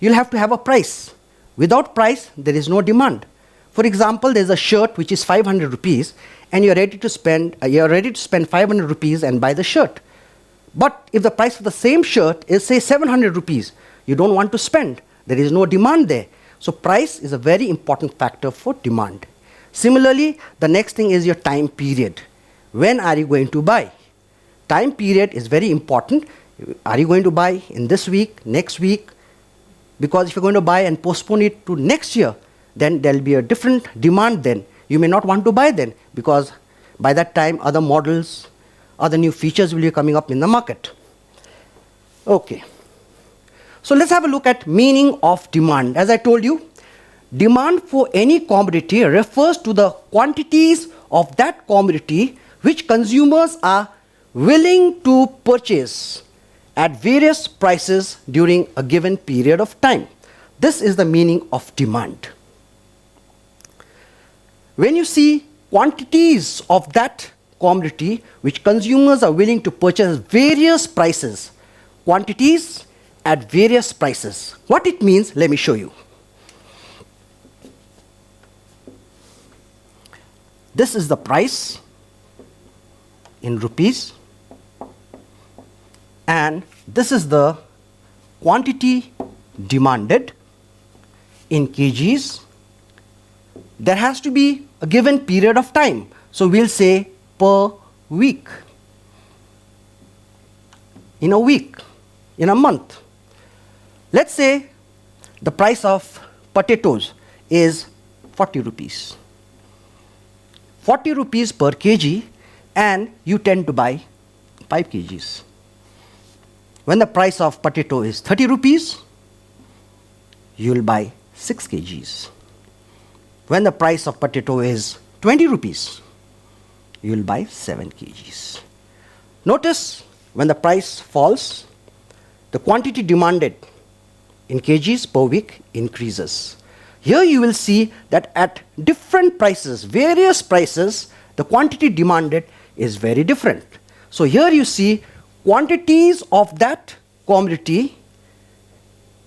you'll have to have a price. Without price, there is no demand. For example, there's a shirt which is 500 rupees and you're ready to spend 500 rupees and buy the shirt. But if the price of the same shirt is say 700 rupees, you don't want to spend. There is no demand there. So price is a very important factor for demand. Similarly, the next thing is your time period. When are you going to buy? Time period is very important. Are you going to buy in this week, next week? Because if you're going to buy and postpone it to next year, then there'll be a different demand then. You may not want to buy then because by that time other models, other new features will be coming up in the market. Okay. So let's have a look at meaning of demand. As I told you, demand for any commodity refers to the quantities of that commodity which consumers are willing to purchase at various prices during a given period of time. This is the meaning of demand. When you see quantities of that commodity which consumers are willing to purchase at various prices, quantities at various prices. What it means, let me show you. This is the price in rupees and this is the quantity demanded in kgs. There has to be a given period of time. So we'll say per week, in a week, in a month. Let's say the price of potatoes is 40 rupees. 40 rupees per kg and you tend to buy 5 kgs. When the price of potato is 30 rupees, you will buy 6 kgs. When the price of potato is 20 rupees, you will buy 7 kgs. Notice when the price falls, the quantity demanded in kgs per week increases. Here you will see that at different prices, various prices, the quantity demanded is very different. So here you see quantities of that commodity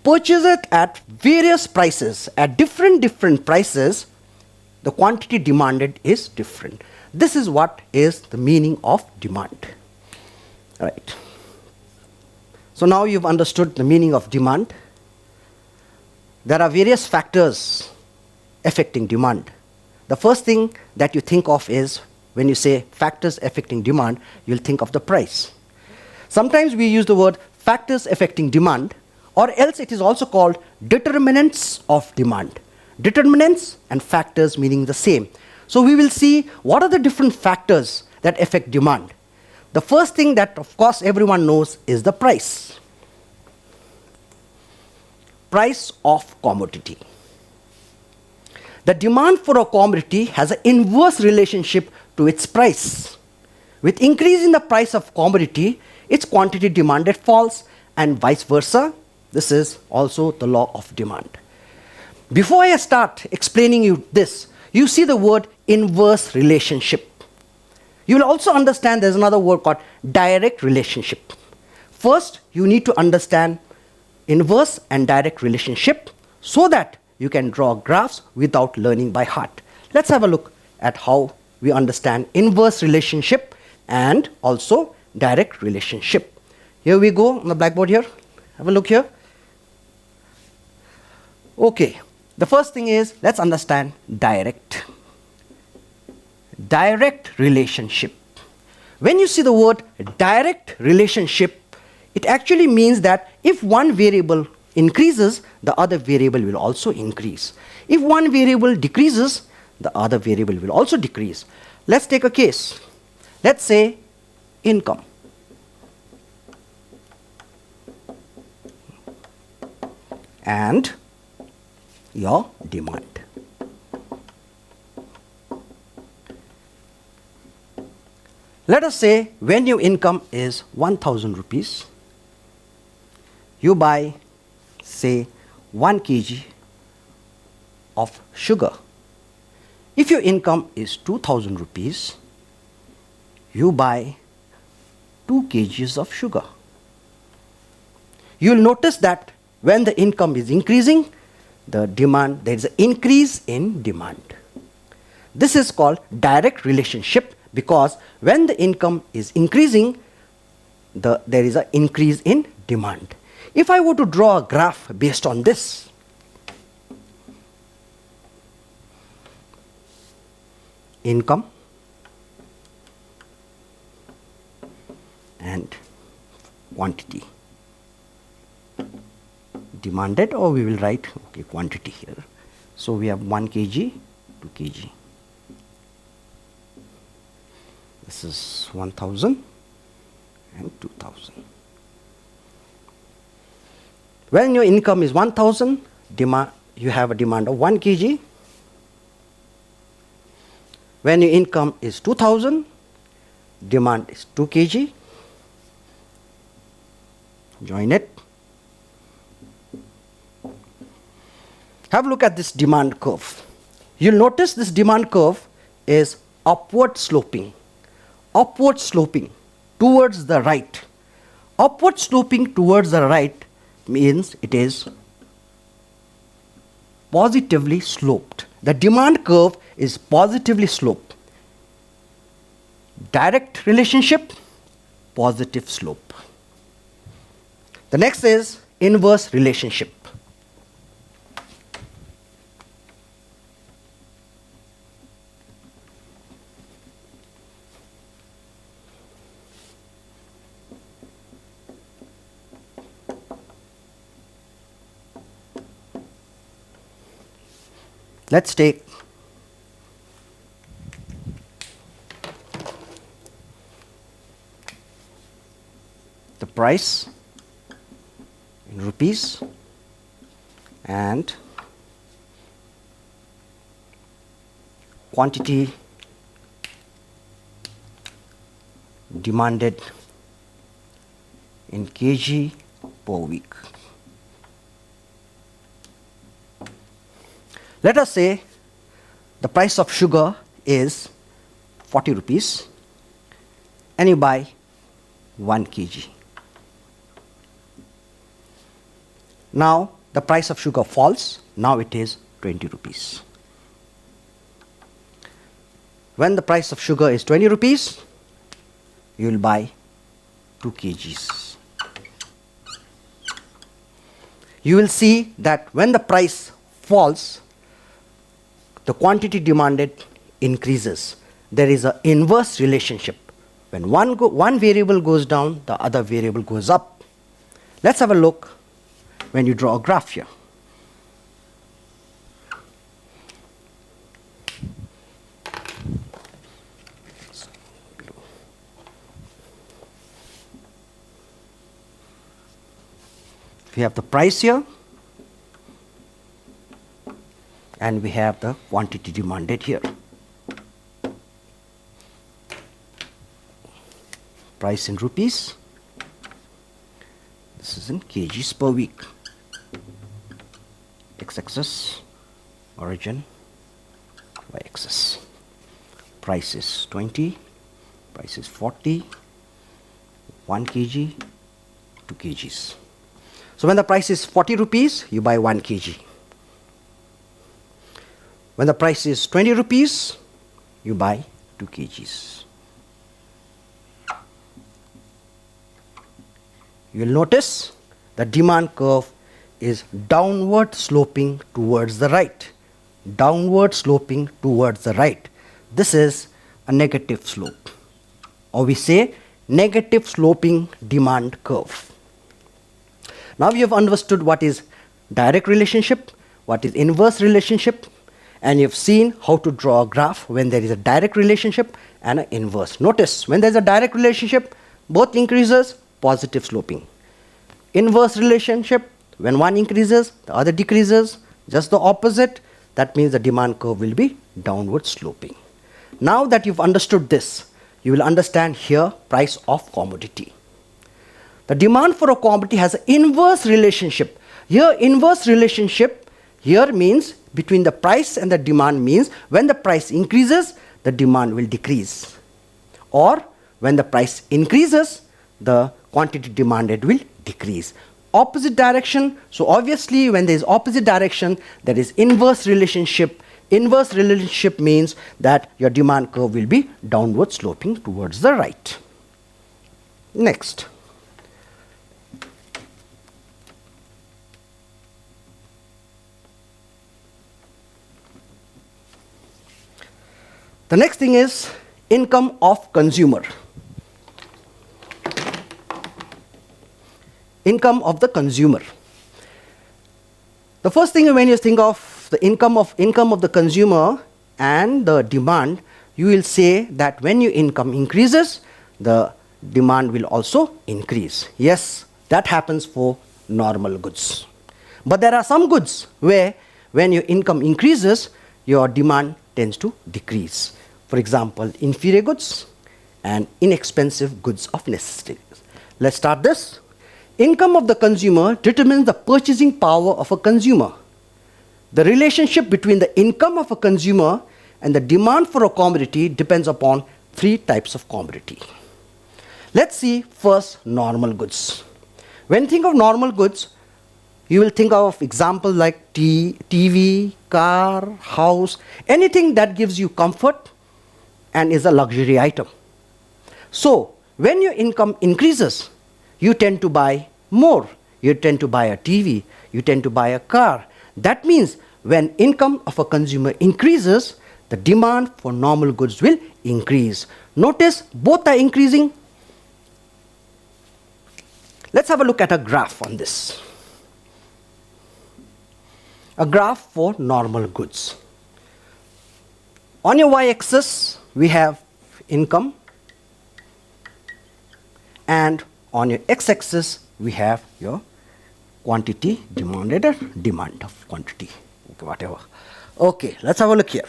purchased at various prices, at different prices, the quantity demanded is different. This is what is the meaning of demand. All right. So now you've understood the meaning of demand. There are various factors affecting demand. The first thing that you think of is when you say factors affecting demand, you'll think of the price. Sometimes we use the word factors affecting demand, or else it is also called determinants of demand. Determinants and factors meaning the same. So we will see what are the different factors that affect demand. The first thing that of course everyone knows is the price. price of commodity. The demand for a commodity has an inverse relationship to its price. With increase in the price of commodity, its quantity demanded falls, and vice versa. This is also the law of demand. Before I start explaining you this, you see the word inverse relationship. You will also understand there's another word called direct relationship. First, you need to understand inverse and direct relationship so that you can draw graphs without learning by heart. Let's have a look at how we understand inverse relationship and also direct relationship. Here we go on the blackboard here. Have a look here. Okay, the first thing is let's understand direct. Direct relationship. When you see the word direct relationship, it actually means that if one variable increases, the other variable will also increase. If one variable decreases, the other variable will also decrease. Let's take a case. Let's say income. And your demand. Let us say when your income is 1,000 rupees, you buy, say, 1 kg of sugar. If your income is 2,000 rupees, you buy 2 kgs of sugar. You will notice that when the income is increasing, there is an increase in demand. This is called direct relationship because when the income is increasing, there is an increase in demand. If I were to draw a graph based on this, income and quantity demanded, or we will write quantity here. So we have 1 kg, 2 kg. This is 1,000 and 2,000. When your income is 1,000, you have a demand of 1 kg. When your income is 2,000, demand is 2 kg. Join it. Have a look at this demand curve. You'll notice this demand curve is upward sloping. Upward sloping towards the right. Upward sloping towards the right means it is positively sloped. The demand curve is positively sloped. Direct relationship, positive slope. The next is inverse relationship. Let's take the price in rupees and quantity demanded in kg per week. Let us say the price of sugar is 40 rupees and you buy 1 kg. Now the price of sugar falls, now it is 20 rupees. When the price of sugar is 20 rupees, you will buy 2 kgs. You will see that when the price falls, the quantity demanded increases. There is an inverse relationship. When one variable goes down, the other variable goes up. Let's have a look when you draw a graph here. We have the price here and we have the quantity demanded here. Price in rupees. This is in kgs per week. X-axis, origin, y-axis. Price is 20, price is 40, 1 kg, 2 kgs. So when the price is 40 rupees, you buy 1 kg. When the price is 20 rupees, you buy 2 kgs. You will notice the demand curve is downward sloping towards the right. Downward sloping towards the right. This is a negative slope, or we say negative sloping demand curve. Now we have understood what is direct relationship, what is inverse relationship, and you've seen how to draw a graph when there is a direct relationship and an inverse. Notice when there is a direct relationship, both increases, positive sloping. Inverse relationship, when one increases, the other decreases, just the opposite, that means the demand curve will be downward sloping. Now that you've understood this, you will understand here price of commodity. The demand for a commodity has an inverse relationship. Here inverse relationship here means between the price and the demand means when the price increases, the demand will decrease. Or when the price increases, the quantity demanded will decrease. Opposite direction, so obviously when there is opposite direction, there is inverse relationship. Inverse relationship means that your demand curve will be downward sloping towards the right. Next. The next thing is income of consumer. Income of the consumer. The first thing when you think of the income of the consumer and the demand, you will say that when your income increases, the demand will also increase. Yes, that happens for normal goods. But there are some goods where when your income increases, your demand tends to decrease. For example, inferior goods and inexpensive goods of necessity. Let's start this. Income of the consumer determines the purchasing power of a consumer. The relationship between the income of a consumer and the demand for a commodity depends upon 3 types of commodity. Let's see first normal goods. When you think of normal goods, you will think of examples like TV, car, house, anything that gives you comfort and is a luxury item. So when your income increases, you tend to buy more. You tend to buy a TV. You tend to buy a car. That means when income of a consumer increases, the demand for normal goods will increase. Notice both are increasing. Let's have a look at a graph on this. A graph for normal goods. On your y-axis, we have income, and on your x-axis, we have your quantity demanded or demand of quantity, okay, whatever. Okay, let's have a look here.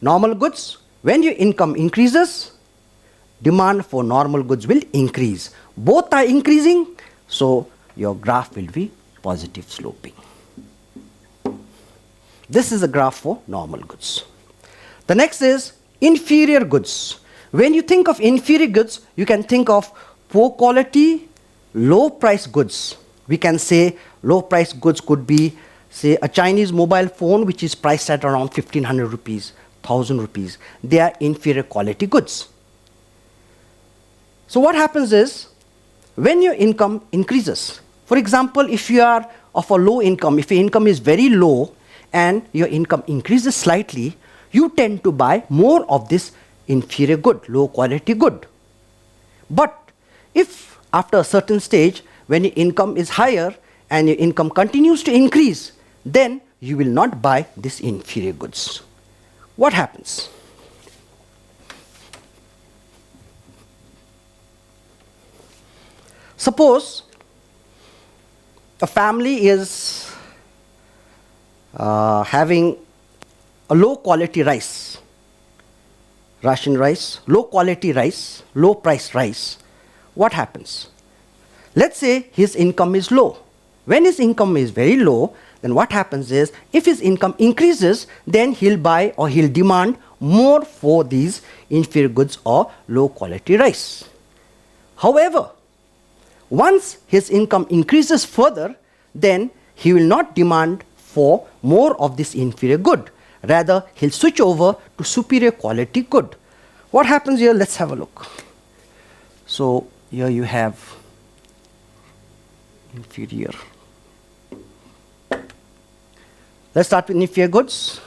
Normal goods, when your income increases, demand for normal goods will increase. Both are increasing, so your graph will be positive sloping. This is a graph for normal goods. The next is inferior goods. When you think of inferior goods, you can think of poor quality, low price goods. We can say low price goods could be, say, a Chinese mobile phone which is priced at around 1500 rupees, 1000 rupees. They are inferior quality goods. So what happens is, when your income increases, for example, if you are of a low income, if your income is very low and your income increases slightly, you tend to buy more of this inferior good, low quality good. But if after a certain stage, when your income is higher and your income continues to increase, then you will not buy these inferior goods. What happens? Suppose a family is having a low quality rice, ration rice, low quality rice, low price rice, what happens? Let's say his income is low. When his income is very low, then what happens is, if his income increases, then he'll buy or he'll demand more for these inferior goods or low quality rice. However, once his income increases further, then he will not demand for more of this inferior good. Rather, he'll switch over to superior quality good. What happens here? Let's have a look. So here you have inferior. Let's start with inferior goods.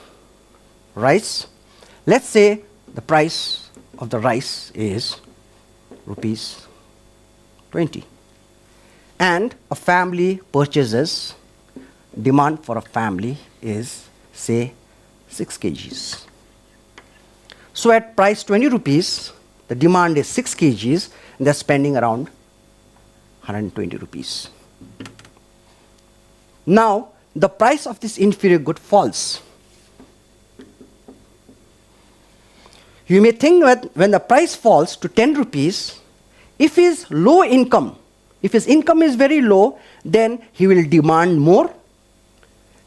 Rice. Let's say the price of the rice is rupees 20. And a family purchases, demand for a family is, say, 6 kgs. So at price 20 rupees, the demand is 6 kgs, and they're spending around 120 rupees. Now, the price of this inferior good falls. You may think that when the price falls to 10 rupees, if his low income, if his income is very low, then he will demand more.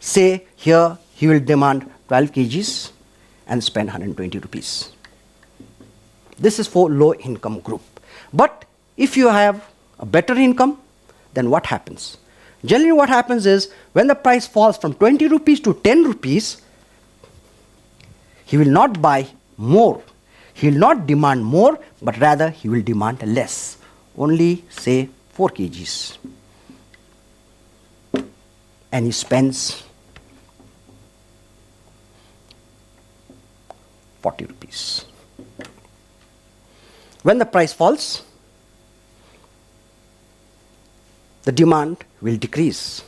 Say here he will demand 12 kgs and spend 120 rupees. This is for low income group. But if you have a better income, then what happens? Generally what happens is, when the price falls from 20 rupees to 10 rupees, he will not buy more. He will not demand more, but rather he will demand less. Only say 4 kgs. And he spends 40 rupees. When the price falls, the demand will decrease.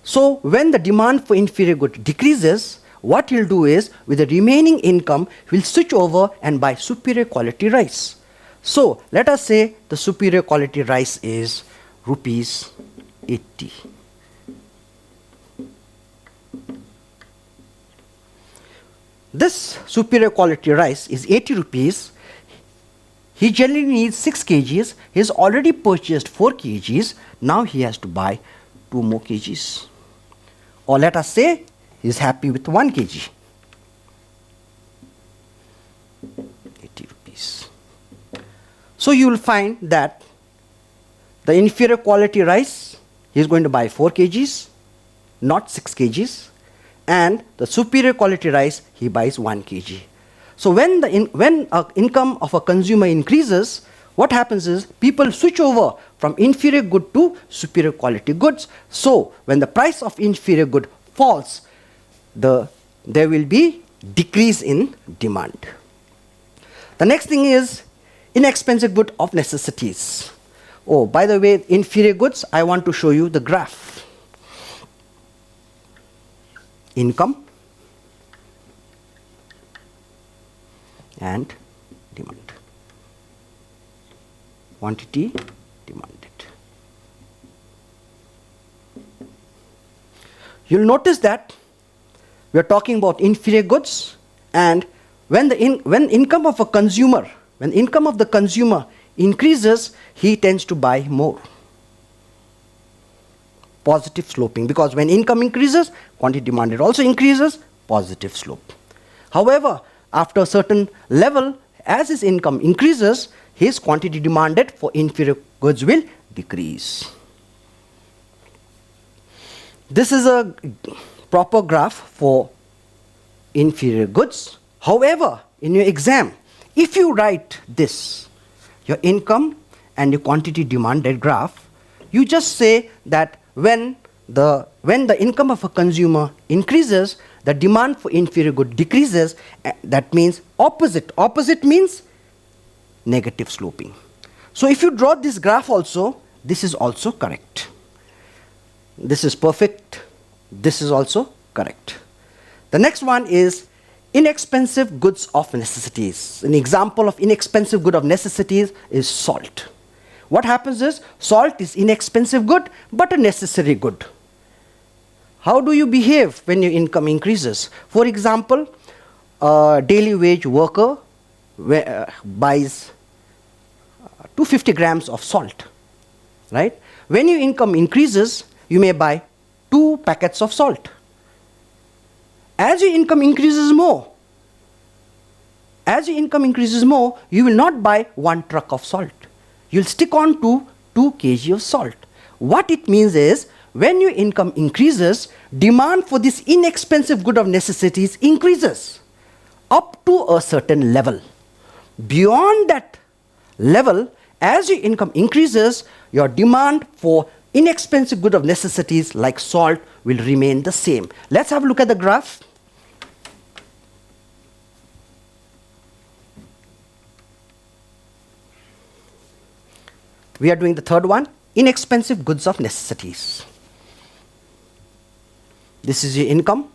So when the demand for inferior good decreases, what he'll do is, with the remaining income, he'll switch over and buy superior quality rice. So let us say the superior quality rice is rupees 80. This superior quality rice is 80 rupees. He generally needs 6 kgs. He has already purchased 4 kgs. Now he has to buy 2 more kgs. Or let us say he is happy with 1 kg. 80 rupees. So you will find that the inferior quality rice, he is going to buy 4 kgs, not 6 kgs. And the superior quality rice, he buys 1 kg. So when the income of a consumer increases, what happens is, people switch over from inferior good to superior quality goods. So when the price of inferior good falls, there will be decrease in demand. The next thing is inexpensive good of necessities. Oh, by the way, inferior goods, I want to show you the graph. Income and demand. Quantity demanded. You'll notice that we are talking about inferior goods, and when income of a consumer, when income of the consumer increases, he tends to buy more. Positive sloping, because when income increases, quantity demanded also increases, positive slope. However, after a certain level, as his income increases, his quantity demanded for inferior goods will decrease. This is a proper graph for inferior goods. However, in your exam, if you write this, your income and your quantity demanded graph, you just say that when the income of a consumer increases, the demand for inferior good decreases. That means opposite. Opposite means negative sloping. So if you draw this graph also, this is also correct. This is perfect. This is also correct. The next one is inexpensive goods of necessities. An example of inexpensive good of necessities is salt. What happens is, salt is inexpensive good but a necessary good. how do you behave when your income increases? For example, a daily wage worker buys 250 grams of salt, right? When your income increases, you may buy 2 packets of salt. As your income increases more, you will not buy 1 truck of salt. You'll stick on to 2 kg of salt. What it means is, when your income increases, demand for this inexpensive good of necessities increases up to a certain level. Beyond that level, as your income increases, your demand for inexpensive good of necessities like salt will remain the same. Let's have a look at the graph. We are doing the third one, inexpensive goods of necessities. This is your income.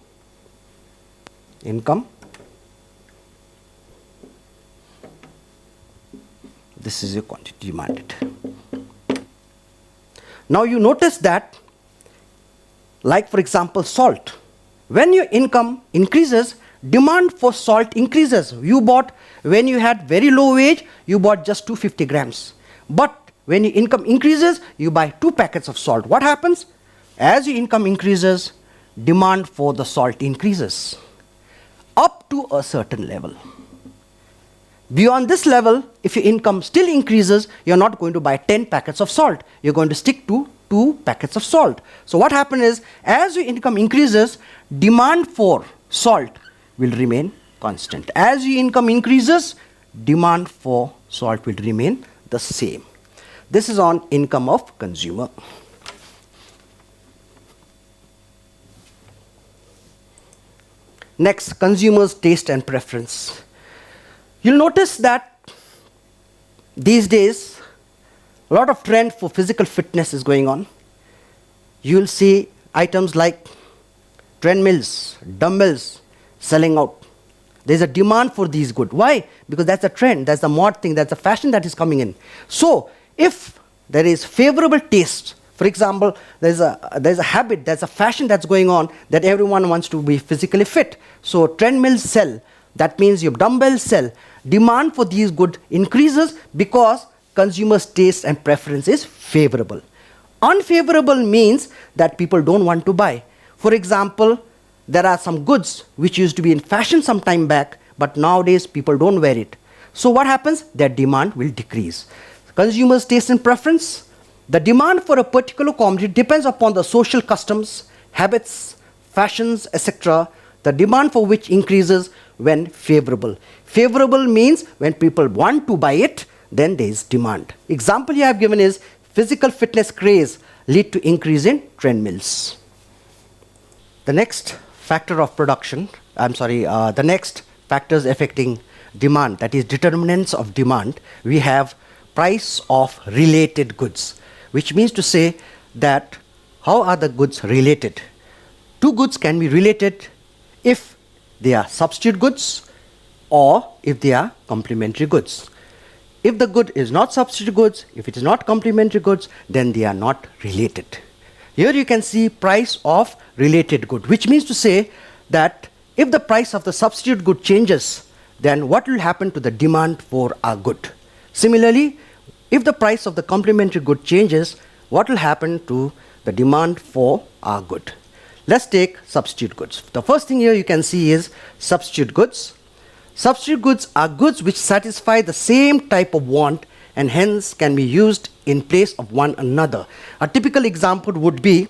This is your quantity demanded. Now you notice that, like for example, salt. When your income increases, demand for salt increases. When you had very low wage, you bought just 250 grams. But when your income increases, you buy 2 packets of salt. What happens? As your income increases, demand for the salt increases up to a certain level. Beyond this level, if your income still increases, you're not going to buy 10 packets of salt. You're going to stick to 2 packets of salt. So what happens is, as your income increases, demand for salt will remain constant. As your income increases, demand for salt will remain the same. This is on income of consumer. Next, consumers' taste and preference. You'll notice that these days, a lot of trend for physical fitness is going on. You'll see items like treadmills, dumbbells selling out. There's a demand for these goods. Why? Because that's a trend, that's the mod thing, that's the fashion that is coming in. So, if there is favorable taste, for example, there's a habit, there's a fashion that's going on that everyone wants to be physically fit. So treadmills sell. That means your dumbbells sell. Demand for these goods increases because consumers' taste and preference is favorable. Unfavorable means that people don't want to buy. For example, there are some goods which used to be in fashion some time back, but nowadays people don't wear it. So what happens? Their demand will decrease. Consumers' taste and preference. The demand for a particular commodity depends upon the social customs, habits, fashions, etc., the demand for which increases when favorable. Favorable means when people want to buy it, then there is demand. Example you have given is physical fitness craze lead to increase in treadmills. The next factor of production, the next factors affecting demand, that is determinants of demand, we have price of related goods, which means to say that how are the goods related? 2 goods can be related if they are substitute goods or if they are complementary goods. If the good is not substitute goods, if it is not complementary goods, then they are not related. Here you can see price of related good, which means to say that if the price of the substitute good changes, then what will happen to the demand for our good? Similarly, if the price of the complementary good changes, what will happen to the demand for our good? Let's take substitute goods. The first thing here you can see is substitute goods. Substitute goods are goods which satisfy the same type of want and hence can be used in place of one another. A typical example would be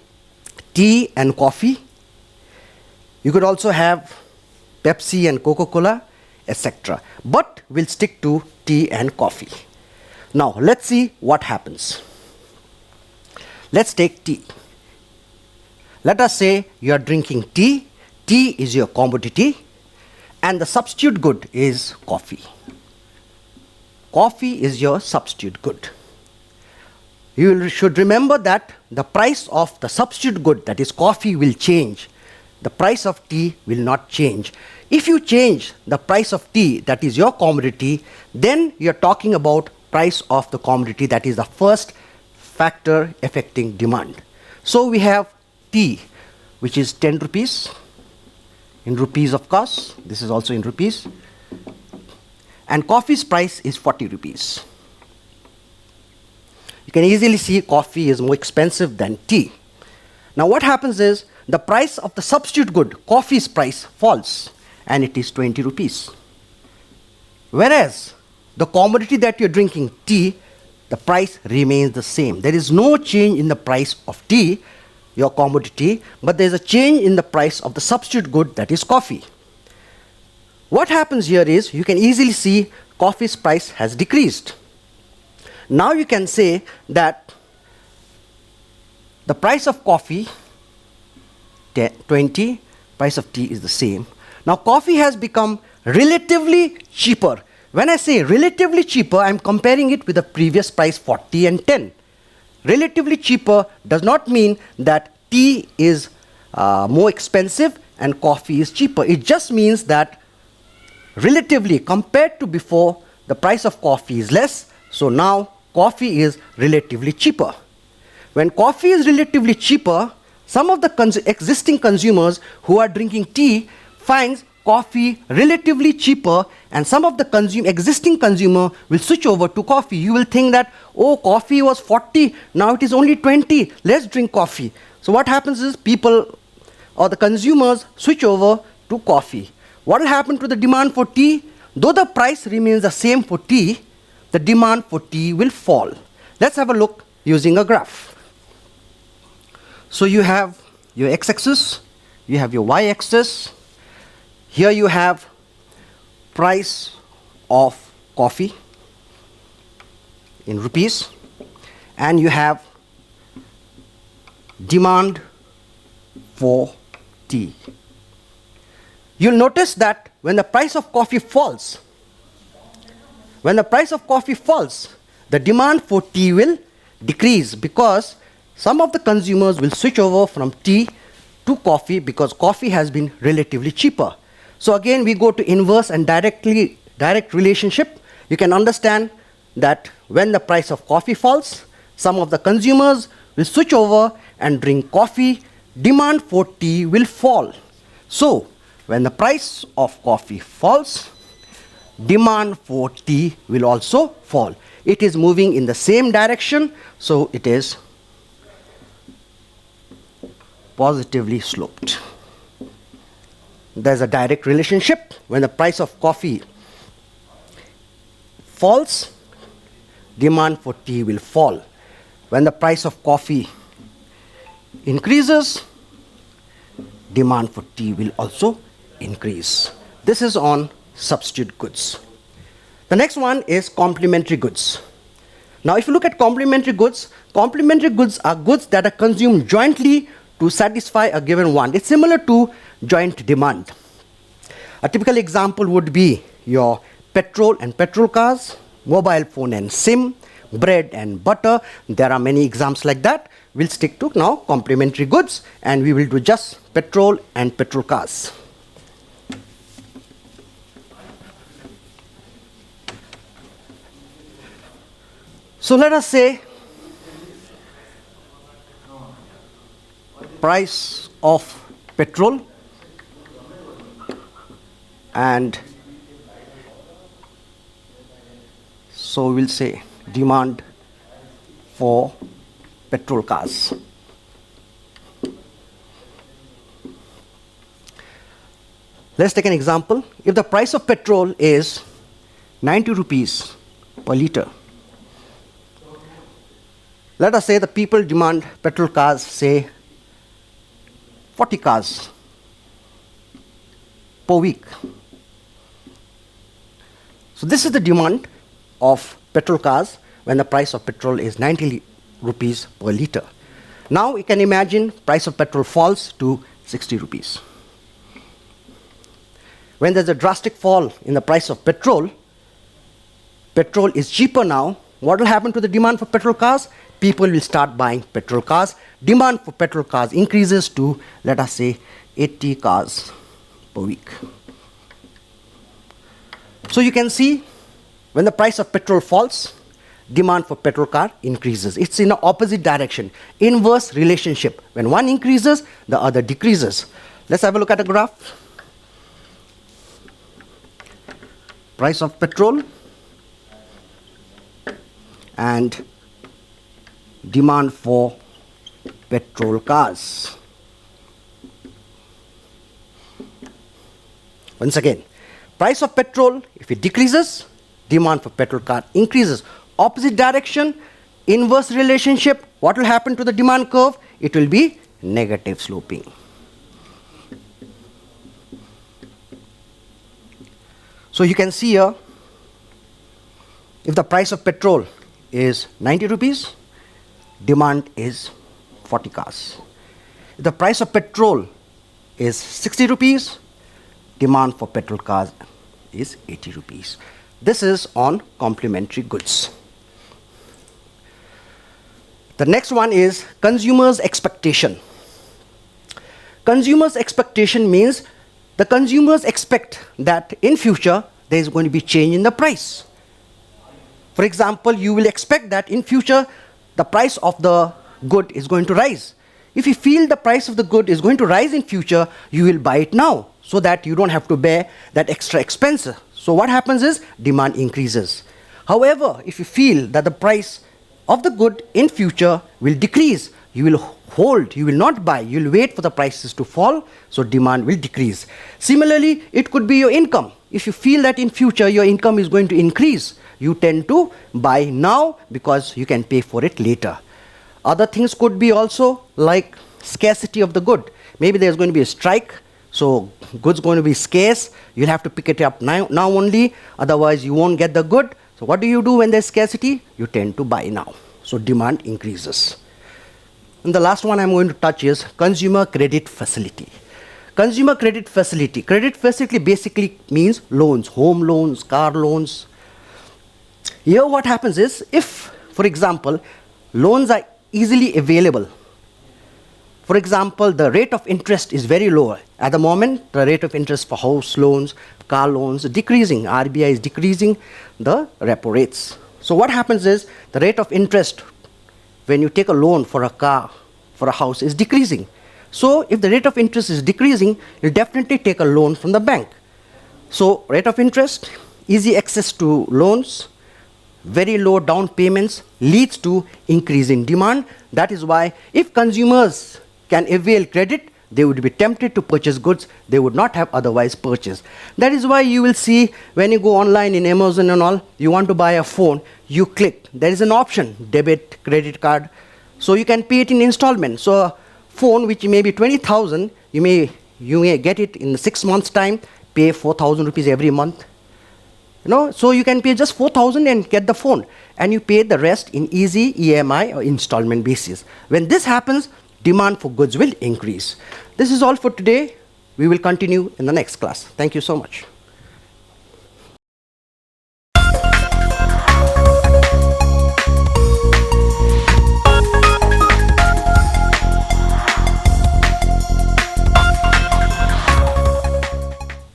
tea and coffee. You could also have Pepsi and Coca-Cola, etc. But we'll stick to tea and coffee. Now, let's see what happens. Let's take tea. Let us say you are drinking tea. Tea is your commodity and the substitute good is coffee. Coffee is your substitute good. You should remember that the price of the substitute good, that is coffee, will change. The price of tea will not change. If you change the price of tea, that is your commodity, then you are talking about price of the commodity, that is the first factor affecting demand. So we have tea. which is 10 rupees. In rupees, of course. This is also in rupees. And coffee's price is 40 rupees. You can easily see coffee is more expensive than tea. Now what happens is the price of the substitute good, coffee's price, falls and it is 20 rupees. Whereas the commodity that you're drinking, tea, the price remains the same. There is no change in the price of tea, your commodity, but there's a change in the price of the substitute good, that is coffee. What happens here is you can easily see coffee's price has decreased. Now you can say that the price of coffee, 20, price of tea is the same. Now coffee has become relatively cheaper. When I say relatively cheaper, I'm comparing it with the previous price 40 and 10. Relatively cheaper does not mean that tea is more expensive and coffee is cheaper. It just means that relatively compared to before, the price of coffee is less, so now coffee is relatively cheaper. When coffee is relatively cheaper, some of the existing consumers who are drinking tea finds coffee relatively cheaper, and some of the existing consumer will switch over to coffee. You will think that, oh, coffee was 40, now it is only 20, let's drink coffee. So what happens is people or the consumers switch over to coffee. What will happen to the demand for tea? Though the price remains the same for tea, the demand for tea will fall. Let's have a look using a graph. So you have your x-axis, you have your y-axis. Here you have price of coffee in rupees, and you have demand for tea. You'll notice that when the price of coffee falls, the demand for tea will decrease because some of the consumers will switch over from tea to coffee because coffee has been relatively cheaper. So again, we go to inverse and direct relationship. You can understand that when the price of coffee falls, some of the consumers will switch over and drink coffee. Demand for tea will fall. So when the price of coffee falls, demand for tea will also fall. It is moving in the same direction, so it is positively sloped. There's a direct relationship. When the price of coffee falls, demand for tea will fall. When the price of coffee increases, demand for tea will also increase. This is on substitute goods. The next one is complementary goods. Now if you look at complementary goods are goods that are consumed jointly to satisfy a given want. It's similar to joint demand. A typical example would be your petrol and petrol cars, mobile phone and SIM, bread and butter. There are many examples like that. We'll stick to now complementary goods, and we will do just petrol and petrol cars. So let us say price of petrol and so we'll say demand for petrol cars. Let's take an example. If the price of petrol is 90 rupees per liter, let us say the people demand petrol cars, say 40 cars per week. So this is the demand of petrol cars when the price of petrol is 90 rupees per liter. Now you can imagine price of petrol falls to 60 rupees. When there's a drastic fall in the price of petrol, petrol is cheaper now. What will happen to the demand for petrol cars? People will start buying petrol cars. Demand for petrol cars increases to, let us say, 80 cars per week. So you can see when the price of petrol falls, demand for petrol car increases. It's in the opposite direction, inverse relationship. When one increases, the other decreases. Let's have a look at a graph. Price of petrol and demand for petrol cars. Once again, price of petrol, if it decreases, demand for petrol car increases. Opposite direction, inverse relationship. What will happen to the demand curve? It will be negative sloping. So you can see here, if the price of petrol is 90 rupees, demand is 40 cars. If the price of petrol is 60 rupees, demand for petrol cars is 80 rupees. This is on complementary goods. The next one is consumers' expectation. Consumers' expectation means the consumers expect that in future there is going to be change in the price. For example, you will expect that in future the price of the good is going to rise. If you feel the price of the good is going to rise in future, you will buy it now so that you don't have to bear that extra expense. So what happens is demand increases. However, if you feel that the price of the good in future will decrease, you will hold, you will not buy, you will wait for the prices to fall, so demand will decrease. Similarly, it could be your income. If you feel that in future your income is going to increase, you tend to buy now because you can pay for it later. Other things could be also like scarcity of the good. Maybe there's going to be a strike, so goods going to be scarce, you'll have to pick it up now only, otherwise you won't get the good. So what do you do when there's scarcity? You tend to buy now. So demand increases. And the last one I'm going to touch is consumer credit facility. Consumer credit facility. Credit facility basically means loans, home loans, car loans. Here what happens is, if, for example, loans are easily available, for example, the rate of interest is very low. At the moment, the rate of interest for house loans, car loans is decreasing. RBI is decreasing the repo rates. So what happens is, the rate of interest when you take a loan for a car, for a house, is decreasing. So if the rate of interest is decreasing, you'll definitely take a loan from the bank. So rate of interest, easy access to loans, very low down payments leads to increase in demand. That is why if consumers can avail credit, they would be tempted to purchase goods they would not have otherwise purchased. That is why you will see when you go online in Amazon and all, you want to buy a phone, you click. There is an option, debit, credit card. So you can pay it in installment. So a phone which may be 20,000, you may get it in 6 months' time, pay 4,000 rupees every month. So you can pay just 4,000 and get the phone, and you pay the rest in easy EMI or installment basis. When this happens, demand for goods will increase. This is all for today. We will continue in the next class. Thank you so much.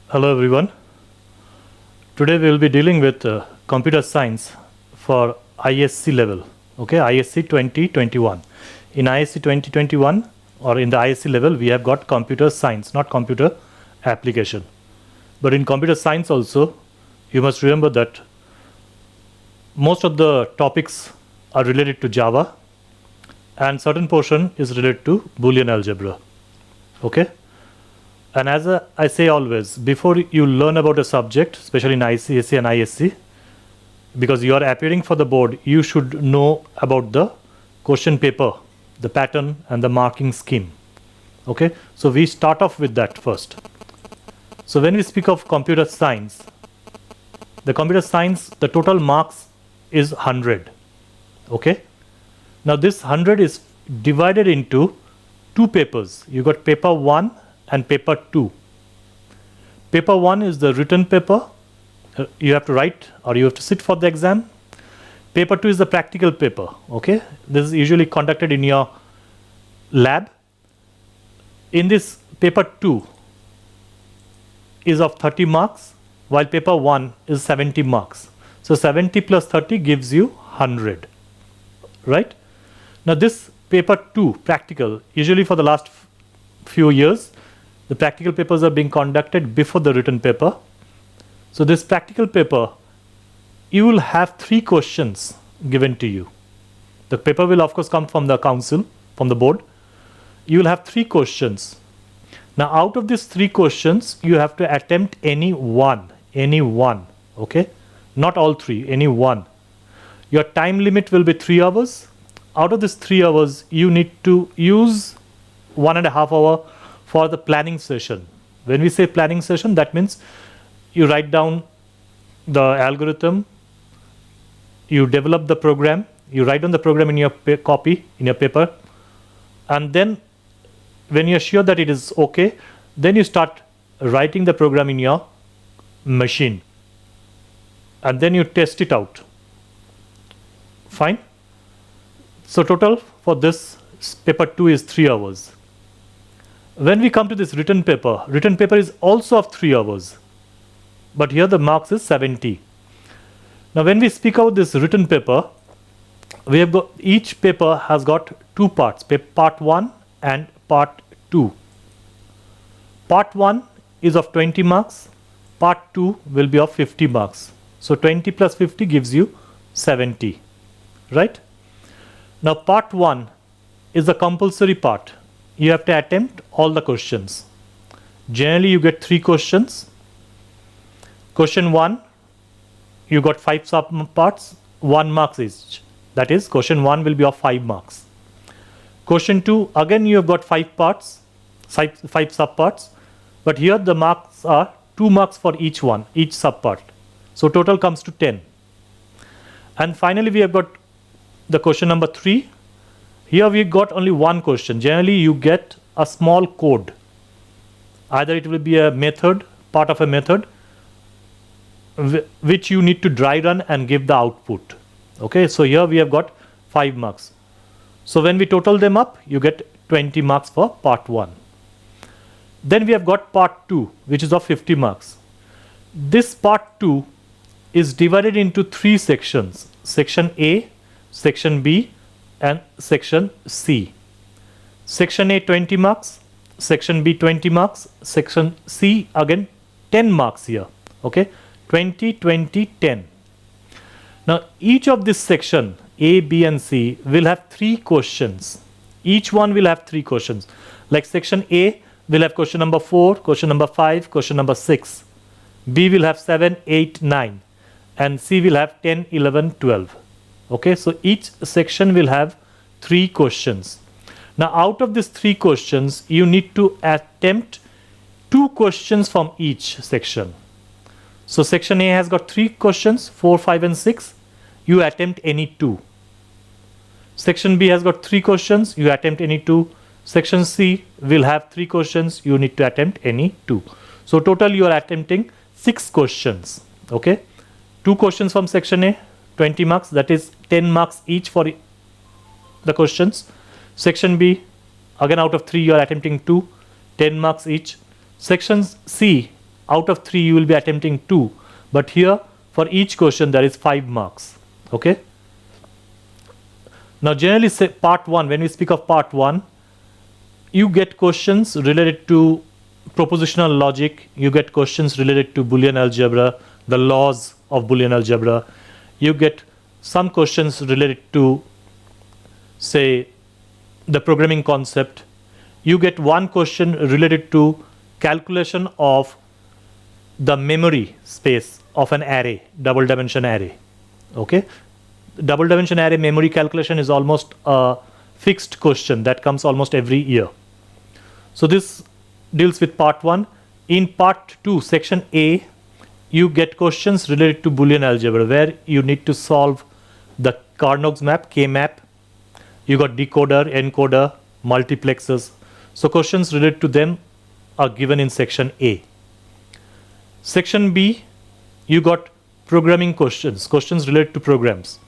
Hello everyone. Today we will be dealing with computer science for ISC level, okay, ISC 2021. In ISC 2021 or in the ISC level, we have got computer science, not computer application. But in computer science also, you must remember that most of the topics are related to Java and certain portion is related to Boolean algebra, okay. And as I say always, before you learn about a subject, especially in ICSE and ISC, because you are appearing for the board, you should know about the question paper, the pattern and the marking scheme. Okay, so we start off with that first. So when we speak of computer science, the total marks is 100. Okay, now this 100 is divided into two papers. You got paper 1 and paper 2. Paper 1 is the written paper. You have to write or you have to sit for the exam. Paper 2 is the practical paper. Okay, this is usually conducted in your lab. In this, paper 2 is of 30 marks, while paper 1 is 70 marks. So 70 plus 30 gives you 100, right? Now this paper 2, practical, usually for the last few years, the practical papers are being conducted before the written paper. So this practical paper, you will have 3 questions given to you. The paper will of course come from the council, from the board. You will have 3 questions. Now out of these 3 questions, you have to attempt any one, okay? Not all 3, any one. Your time limit will be 3 hours. Out of this 3 hours, you need to use 1.5 hours for the planning session. When we say planning session, that means you write down the algorithm, you develop the program, you write down the program in your copy, in your paper, and then when you're sure that it is okay, then you start writing the program in your machine, and then you test it out. Fine. So total for this paper 2 is 3 hours. When we come to this written paper is also of 3 hours, but here the marks is 70. Now when we speak about this written paper, we have got, each paper has got 2 parts, part 1 and part 2. Part 1 is of 20 marks, part 2 will be of 50 marks. So 20 plus 50 gives you 70, right? Now part 1 is the compulsory part. You have to attempt all the questions. Generally you get 3 questions. Question 1, you got 5 sub parts, 1 marks each. That is, question 1 will be of 5 marks. Question 2, again you have got 5 parts, 5 sub parts, but here the marks are 2 marks for each one, each sub part. So total comes to 10. And finally we have got the question number 3. Here we got only 1 question. Generally you get a small code. Either it will be a method, part of a method, which you need to dry run and give the output. Okay, so here we have got 5 marks. So when we total them up, you get 20 marks for part 1. Then we have got part 2, which is of 50 marks. This part 2 is divided into 3 sections: section A, section B, and section C. Section A 20 marks, section B 20 marks, section C again 10 marks here. Okay, 20, 20, 10. Now each of this section A, B and C will have 3 questions. Each one will have 3 questions. Like section A will have question number 4, question number 5, question number 6. B will have 7, 8, 9, and C will have 10, 11, 12. Okay, so each section will have 3 questions. Now out of these 3 questions, you need to attempt 2 questions from each section. So section A has got 3 questions, 4, 5 and 6. You attempt any 2. Section B has got 3 questions, you attempt any 2. Section C will have 3 questions, you need to attempt any 2. So total you are attempting 6 questions. Okay, 2 questions from section A, 20 marks, that is 10 marks each for the questions. Section B, again out of 3 you are attempting 2, 10 marks each. Section C, out of 3 you will be attempting 2, but here for each question there is 5 marks. Okay. Now generally say part 1, when we speak of part 1, you get questions related to propositional logic, you get questions related to Boolean algebra, the laws of Boolean algebra, you get some questions related to, say, the programming concept, you get 1 question related to calculation of the memory space of an array, double dimension array. Okay, double dimension array memory calculation is almost a fixed question that comes almost every year. So this deals with part 1. In part 2, section A, you get questions related to Boolean algebra where you need to solve the Carnot's map, K-map. You got decoder, encoder, multiplexers. So questions related to them are given in section A. Section B, you got programming questions, questions related to programs.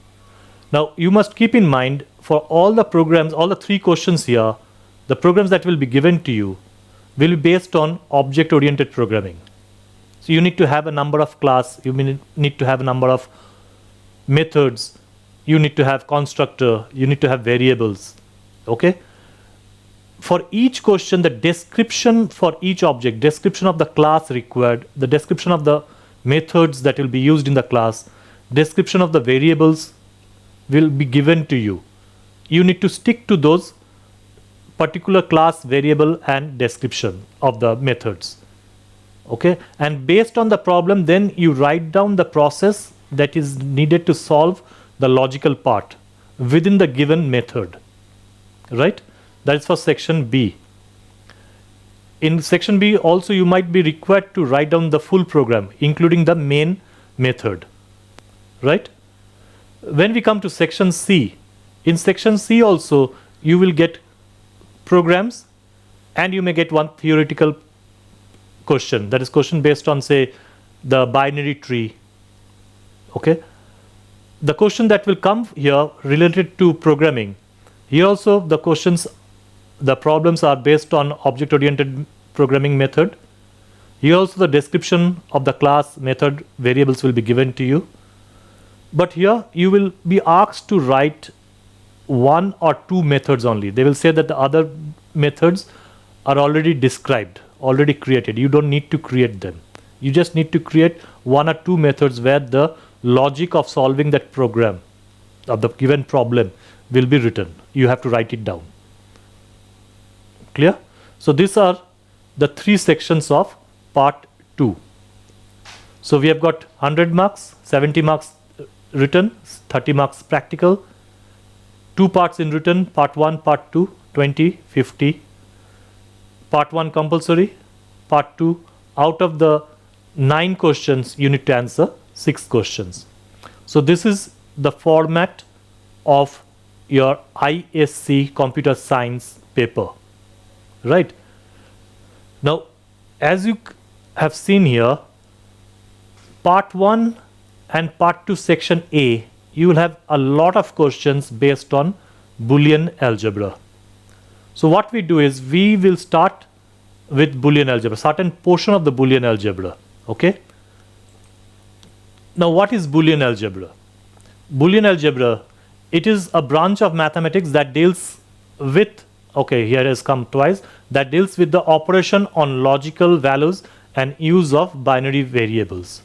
Now you must keep in mind for all the programs, all the 3 questions here, the programs that will be given to you will be based on object-oriented programming. So you need to have a number of class, you need to have a number of methods, you need to have constructor, you need to have variables. Okay? For each question, the description for each object, description of the class required, the description of the methods that will be used in the class, description of the variables will be given to you. You need to stick to those particular class, variable, and description of the methods. Okay? And based on the problem, then you write down the process that is needed to solve the logical part within the given method. Right? That is for section B. In section B also you might be required to write down the full program, including the main method. Right? When we come to section C, in section C also you will get programs and you may get one theoretical question, that is question based on, say, the binary tree. Okay? The question that will come here related to programming, here also the questions, the problems are based on object-oriented programming method. Here also the description of the class, method, variables will be given to you. But here you will be asked to write one or two methods only. They will say that the other methods are already described, already created. You don't need to create them. You just need to create one or two methods where the logic of solving that program, of the given problem, will be written. You have to write it down. Clear? So these are the three sections of part 2. So we have got 100 marks, 70 marks written, 30 marks practical, 2 parts in written, part 1, part 2, 20, 50. Part 1 compulsory, part 2, out of the 9 questions you need to answer 6 questions. So this is the format of your ISC computer science paper. Right? Now, as you have seen here, part 1 and part 2 section A, you will have a lot of questions based on Boolean algebra. So what we do is we will start with Boolean algebra, certain portion of the Boolean algebra. Okay? Now what is Boolean algebra? Boolean algebra, it is a branch of mathematics that deals with, okay, here has come twice, that deals with the operation on logical values and use of binary variables.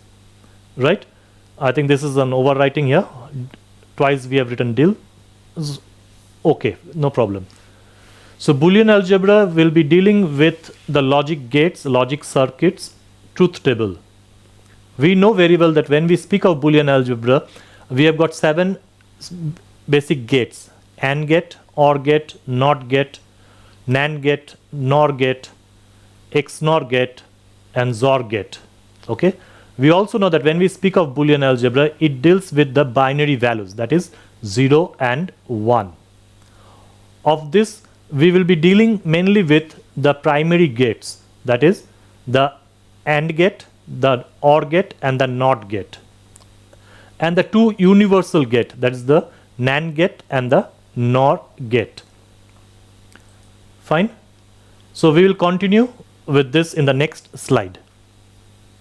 Right? I think this is an overwriting here. Twice we have written deal. Okay, no problem. So Boolean algebra will be dealing with the logic gates, logic circuits, truth table. We know very well that when we speak of Boolean algebra, we have got 7 basic gates: AND gate, OR gate, NOT gate, NAND gate, NOR gate, XNOR gate, and XOR gate. Okay? We also know that when we speak of Boolean algebra, it deals with the binary values, that is 0 and 1. Of this, we will be dealing mainly with the primary gates, that is the AND gate, the OR gate, and the NOT gate. And the 2 universal gate, that is the NAND gate and the NOR gate. Fine? So we will continue with this in the next slide.